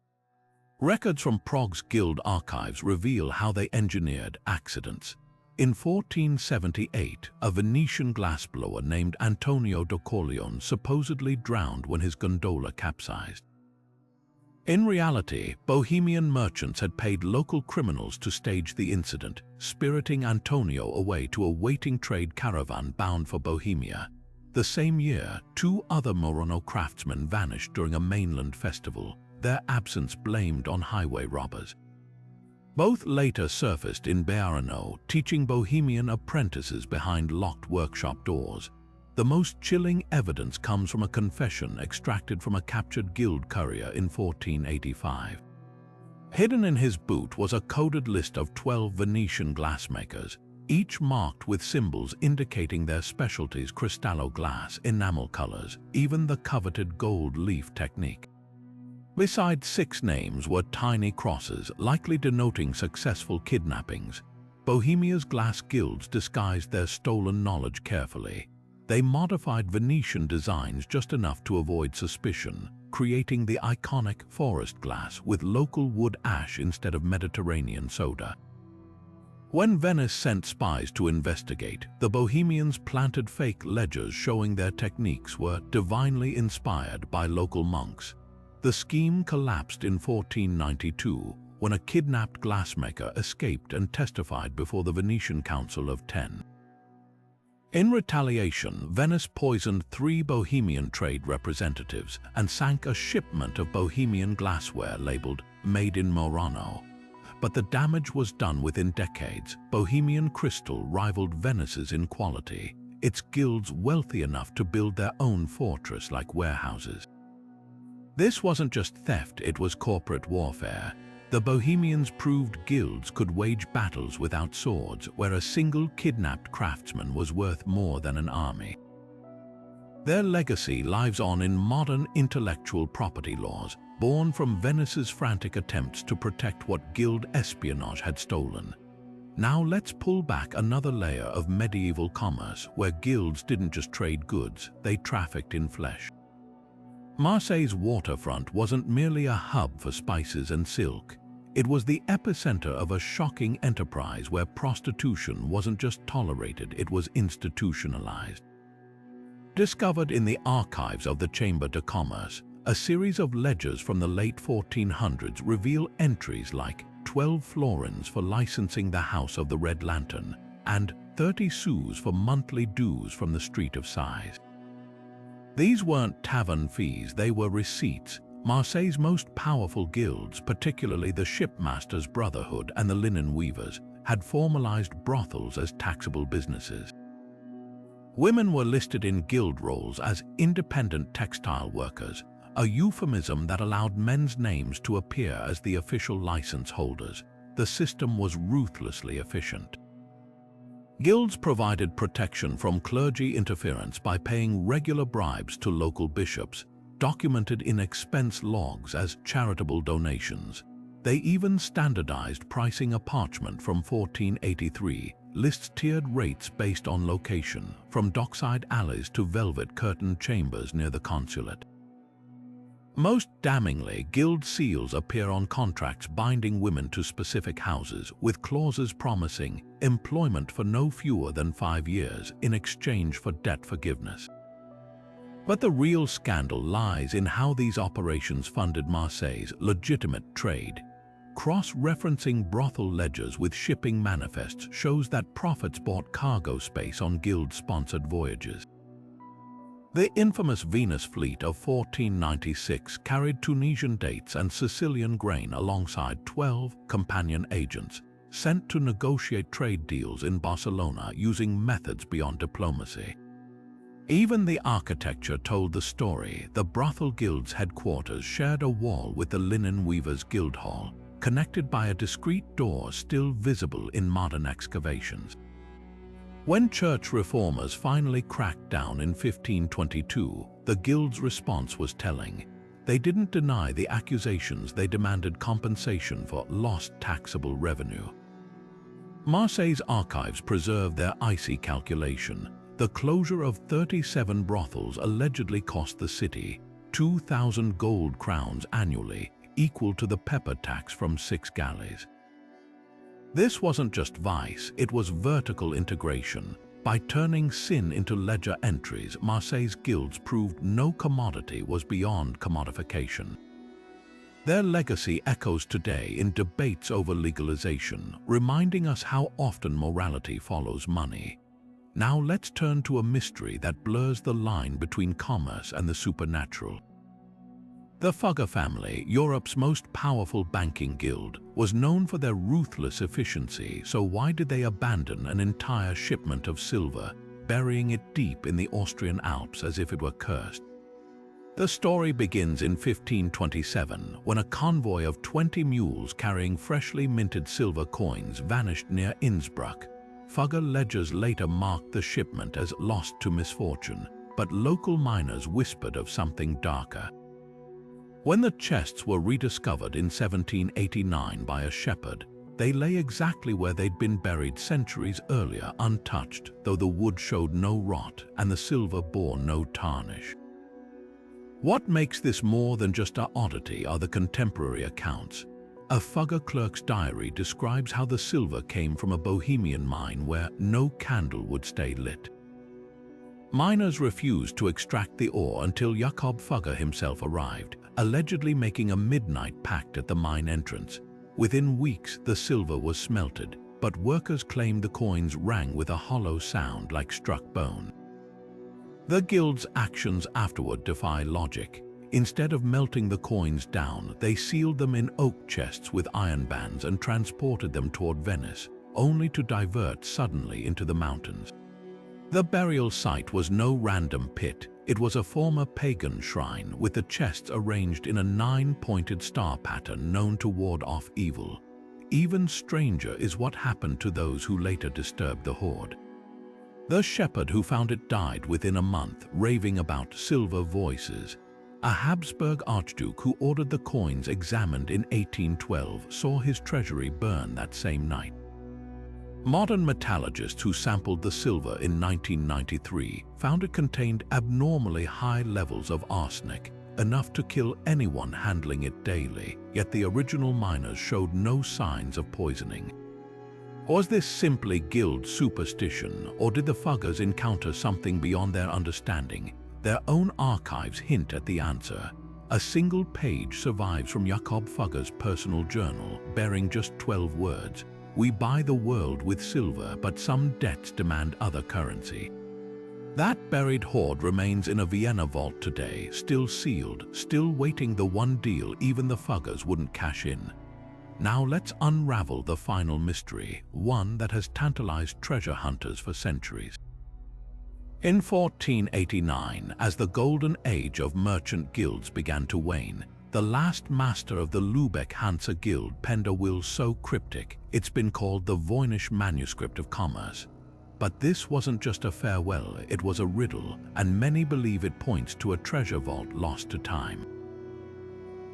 Speaker 1: Records from Prague's guild archives reveal how they engineered accidents. In 1478, a Venetian glassblower named Antonio da Corleone supposedly drowned when his gondola capsized. In reality, Bohemian merchants had paid local criminals to stage the incident, spiriting Antonio away to a waiting trade caravan bound for Bohemia. The same year, 2 other Murano craftsmen vanished during a mainland festival, their absence blamed on highway robbers. Both later surfaced in Bearno, teaching Bohemian apprentices behind locked workshop doors. The most chilling evidence comes from a confession extracted from a captured guild courier in 1485. Hidden in his boot was a coded list of 12 Venetian glassmakers, each marked with symbols indicating their specialties: cristallo glass, enamel colors, even the coveted gold leaf technique. Beside 6 names were tiny crosses, likely denoting successful kidnappings. Bohemia's glass guilds disguised their stolen knowledge carefully. They modified Venetian designs just enough to avoid suspicion, creating the iconic forest glass with local wood ash instead of Mediterranean soda. When Venice sent spies to investigate, the Bohemians planted fake ledgers showing their techniques were divinely inspired by local monks. The scheme collapsed in 1492 when a kidnapped glassmaker escaped and testified before the Venetian Council of 10. In retaliation, Venice poisoned 3 Bohemian trade representatives and sank a shipment of Bohemian glassware labeled "Made in Murano." But the damage was done within decades. Bohemian crystal rivaled Venice's in quality, its guilds wealthy enough to build their own fortress-like warehouses. This wasn't just theft, it was corporate warfare. The Bohemians proved guilds could wage battles without swords, where a single kidnapped craftsman was worth more than an army. Their legacy lives on in modern intellectual property laws, born from Venice's frantic attempts to protect what guild espionage had stolen. Now let's pull back another layer of medieval commerce, where guilds didn't just trade goods, they trafficked in flesh. Marseille's waterfront wasn't merely a hub for spices and silk. It was the epicenter of a shocking enterprise where prostitution wasn't just tolerated, it was institutionalized. Discovered in the archives of the Chambre de Commerce, a series of ledgers from the late 1400s reveal entries like 12 florins for licensing the House of the Red Lantern, and 30 sous for monthly dues from the Street of Sighs. These weren't tavern fees, they were receipts. Marseille's most powerful guilds, particularly the Shipmasters' Brotherhood and the Linen Weavers, had formalized brothels as taxable businesses. Women were listed in guild rolls as independent textile workers, a euphemism that allowed men's names to appear as the official license holders. The system was ruthlessly efficient. Guilds provided protection from clergy interference by paying regular bribes to local bishops, documented in expense logs as charitable donations. They even standardized pricing. A parchment from 1483 lists tiered rates based on location, from dockside alleys to velvet curtained chambers near the consulate. Most damningly, guild seals appear on contracts binding women to specific houses, with clauses promising employment for no fewer than 5 years in exchange for debt forgiveness. But the real scandal lies in how these operations funded Marseille's legitimate trade. Cross-referencing brothel ledgers with shipping manifests shows that profits bought cargo space on guild-sponsored voyages. The infamous Venus fleet of 1496 carried Tunisian dates and Sicilian grain alongside 12 companion agents, sent to negotiate trade deals in Barcelona using methods beyond diplomacy. Even the architecture told the story. The brothel guild's headquarters shared a wall with the Linen Weavers' Guild Hall, connected by a discreet door still visible in modern excavations. When church reformers finally cracked down in 1522, the guild's response was telling. They didn't deny the accusations, they demanded compensation for lost taxable revenue. Marseille's archives preserve their icy calculation. The closure of 37 brothels allegedly cost the city 2,000 gold crowns annually, equal to the pepper tax from 6 galleys. This wasn't just vice, it was vertical integration. By turning sin into ledger entries, Marseille's guilds proved no commodity was beyond commodification. Their legacy echoes today in debates over legalization, reminding us how often morality follows money. Now let's turn to a mystery that blurs the line between commerce and the supernatural. The Fugger family, Europe's most powerful banking guild, was known for their ruthless efficiency, so why did they abandon an entire shipment of silver, burying it deep in the Austrian Alps as if it were cursed? The story begins in 1527, when a convoy of 20 mules carrying freshly minted silver coins vanished near Innsbruck. Fugger ledgers later marked the shipment as lost to misfortune, but local miners whispered of something darker. When the chests were rediscovered in 1789 by a shepherd, they lay exactly where they'd been buried centuries earlier, untouched, though the wood showed no rot and the silver bore no tarnish. What makes this more than just an oddity are the contemporary accounts. A Fugger clerk's diary describes how the silver came from a Bohemian mine where no candle would stay lit. Miners refused to extract the ore until Jakob Fugger himself arrived, allegedly making a midnight pact at the mine entrance. Within weeks, the silver was smelted, but workers claimed the coins rang with a hollow sound like struck bone. The guild's actions afterward defy logic. Instead of melting the coins down, they sealed them in oak chests with iron bands and transported them toward Venice, only to divert suddenly into the mountains. The burial site was no random pit. It was a former pagan shrine with the chests arranged in a 9-pointed star pattern known to ward off evil. Even stranger is what happened to those who later disturbed the hoard. The shepherd who found it died within a month, raving about silver voices. A Habsburg archduke who ordered the coins examined in 1812 saw his treasury burn that same night. Modern metallurgists who sampled the silver in 1993 found it contained abnormally high levels of arsenic, enough to kill anyone handling it daily, yet the original miners showed no signs of poisoning. Was this simply guild superstition, or did the Fuggers encounter something beyond their understanding? Their own archives hint at the answer. A single page survives from Jacob Fugger's personal journal, bearing just 12 words. "We buy the world with silver, but some debts demand other currency." That buried hoard remains in a Vienna vault today, still sealed, still waiting the one deal even the Fuggers wouldn't cash in. Now let's unravel the final mystery, one that has tantalized treasure hunters for centuries. In 1489, as the golden age of merchant guilds began to wane, the last master of the Lübeck Hansa Guild penned a will so cryptic it's been called the Voynich Manuscript of Commerce. But this wasn't just a farewell, it was a riddle, and many believe it points to a treasure vault lost to time.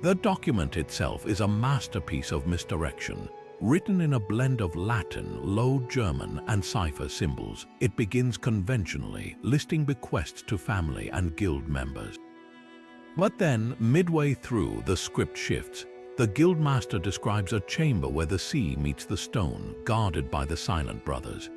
Speaker 1: The document itself is a masterpiece of misdirection. Written in a blend of Latin, Low German, and cipher symbols, it begins conventionally, listing bequests to family and guild members. But then, midway through, the script shifts. The guildmaster describes a chamber where the sea meets the stone, guarded by the Silent Brothers.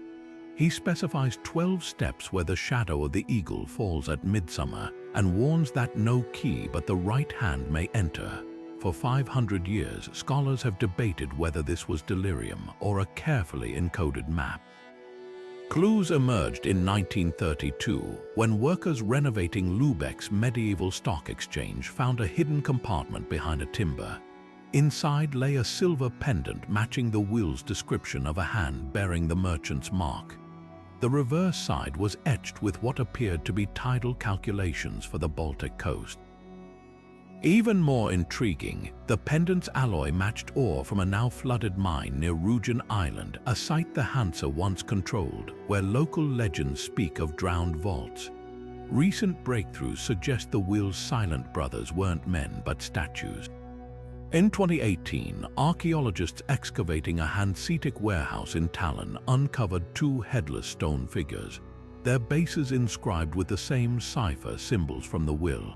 Speaker 1: He specifies 12 steps where the shadow of the eagle falls at midsummer, and warns that no key but the right hand may enter. For 500 years, scholars have debated whether this was delirium or a carefully encoded map. Clues emerged in 1932 when workers renovating Lübeck's medieval stock exchange found a hidden compartment behind a timber. Inside lay a silver pendant matching the will's description of a hand bearing the merchant's mark. The reverse side was etched with what appeared to be tidal calculations for the Baltic coast. Even more intriguing, the pendant's alloy matched ore from a now flooded mine near Rügen Island, a site the Hansa once controlled, where local legends speak of drowned vaults. Recent breakthroughs suggest the will's Silent Brothers weren't men but statues. In 2018, archaeologists excavating a Hanseatic warehouse in Tallinn uncovered 2 headless stone figures, their bases inscribed with the same cipher symbols from the will.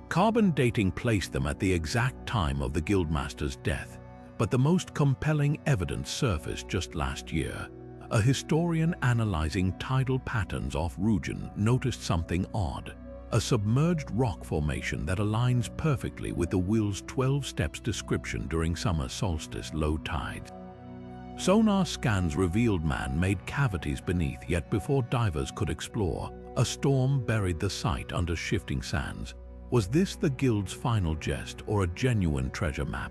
Speaker 1: Carbon dating placed them at the exact time of the guildmaster's death, but the most compelling evidence surfaced just last year. A historian analyzing tidal patterns off Rügen noticed something odd. A submerged rock formation that aligns perfectly with the will's 12 steps description during summer solstice low tides. Sonar scans revealed man-made cavities beneath, yet before divers could explore, a storm buried the site under shifting sands. Was this the guild's final jest or a genuine treasure map?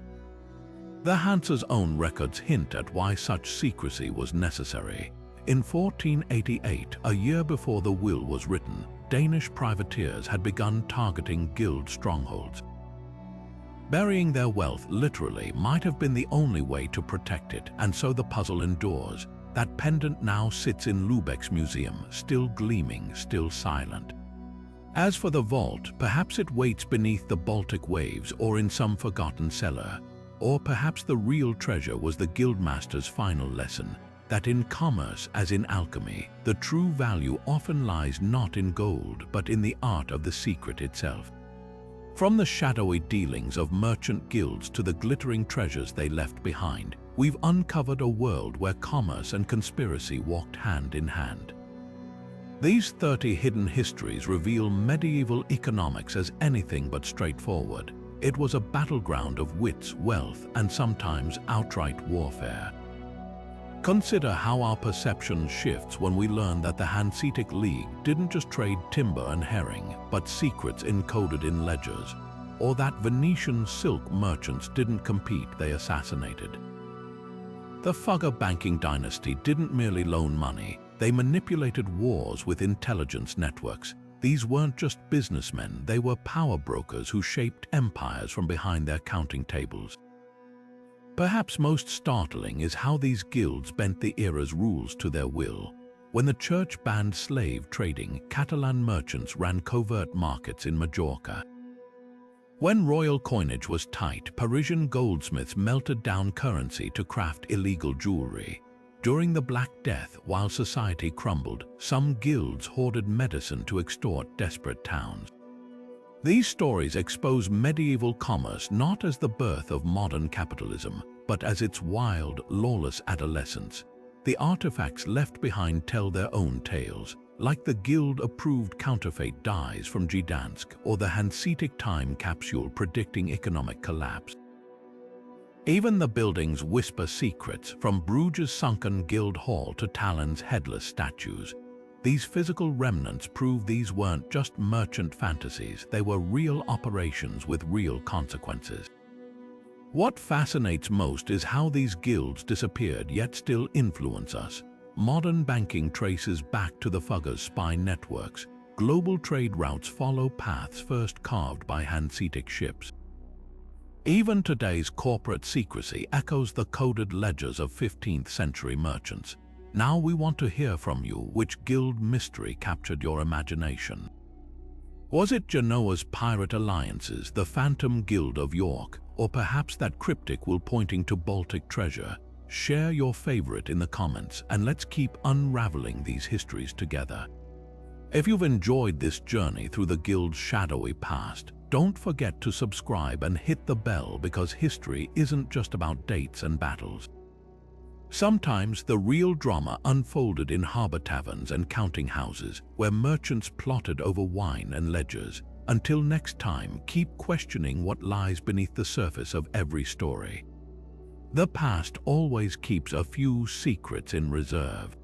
Speaker 1: The Hansa's own records hint at why such secrecy was necessary. In 1488, a year before the will was written, Danish privateers had begun targeting guild strongholds. Burying their wealth literally might have been the only way to protect it, and so the puzzle endures. That pendant now sits in Lübeck's museum, still gleaming, still silent. As for the vault, perhaps it waits beneath the Baltic waves or in some forgotten cellar. Or perhaps the real treasure was the guildmaster's final lesson, that in commerce, as in alchemy, the true value often lies not in gold but in the art of the secret itself. From the shadowy dealings of merchant guilds to the glittering treasures they left behind, we've uncovered a world where commerce and conspiracy walked hand in hand. These 30 hidden histories reveal medieval economics as anything but straightforward. It was a battleground of wits, wealth, and sometimes outright warfare. Consider how our perception shifts when we learn that the Hanseatic League didn't just trade timber and herring, but secrets encoded in ledgers, or that Venetian silk merchants didn't compete, they assassinated. The Fugger banking dynasty didn't merely loan money, they manipulated wars with intelligence networks. These weren't just businessmen, they were power brokers who shaped empires from behind their counting tables. Perhaps most startling is how these guilds bent the era's rules to their will. When the church banned slave trading, Catalan merchants ran covert markets in Majorca. When royal coinage was tight, Parisian goldsmiths melted down currency to craft illegal jewelry. During the Black Death, while society crumbled, some guilds hoarded medicine to extort desperate towns. These stories expose medieval commerce not as the birth of modern capitalism, but as its wild, lawless adolescence. The artifacts left behind tell their own tales, like the guild-approved counterfeit dyes from Gdansk or the Hanseatic time capsule predicting economic collapse. Even the buildings whisper secrets, from Bruges' sunken guild hall to Tallinn's headless statues. These physical remnants prove these weren't just merchant fantasies, they were real operations with real consequences. What fascinates most is how these guilds disappeared yet still influence us. Modern banking traces back to the Fugger's spy networks. Global trade routes follow paths first carved by Hanseatic ships. Even today's corporate secrecy echoes the coded ledgers of 15th century merchants. Now we want to hear from you. Which guild mystery captured your imagination? Was it Genoa's pirate alliances, the Phantom Guild of York, or perhaps that cryptic will pointing to Baltic treasure? Share your favorite in the comments and let's keep unraveling these histories together. If you've enjoyed this journey through the guild's shadowy past, don't forget to subscribe and hit the bell, because history isn't just about dates and battles. Sometimes the real drama unfolded in harbor taverns and counting houses, where merchants plotted over wine and ledgers. Until next time, keep questioning what lies beneath the surface of every story. The past always keeps a few secrets in reserve.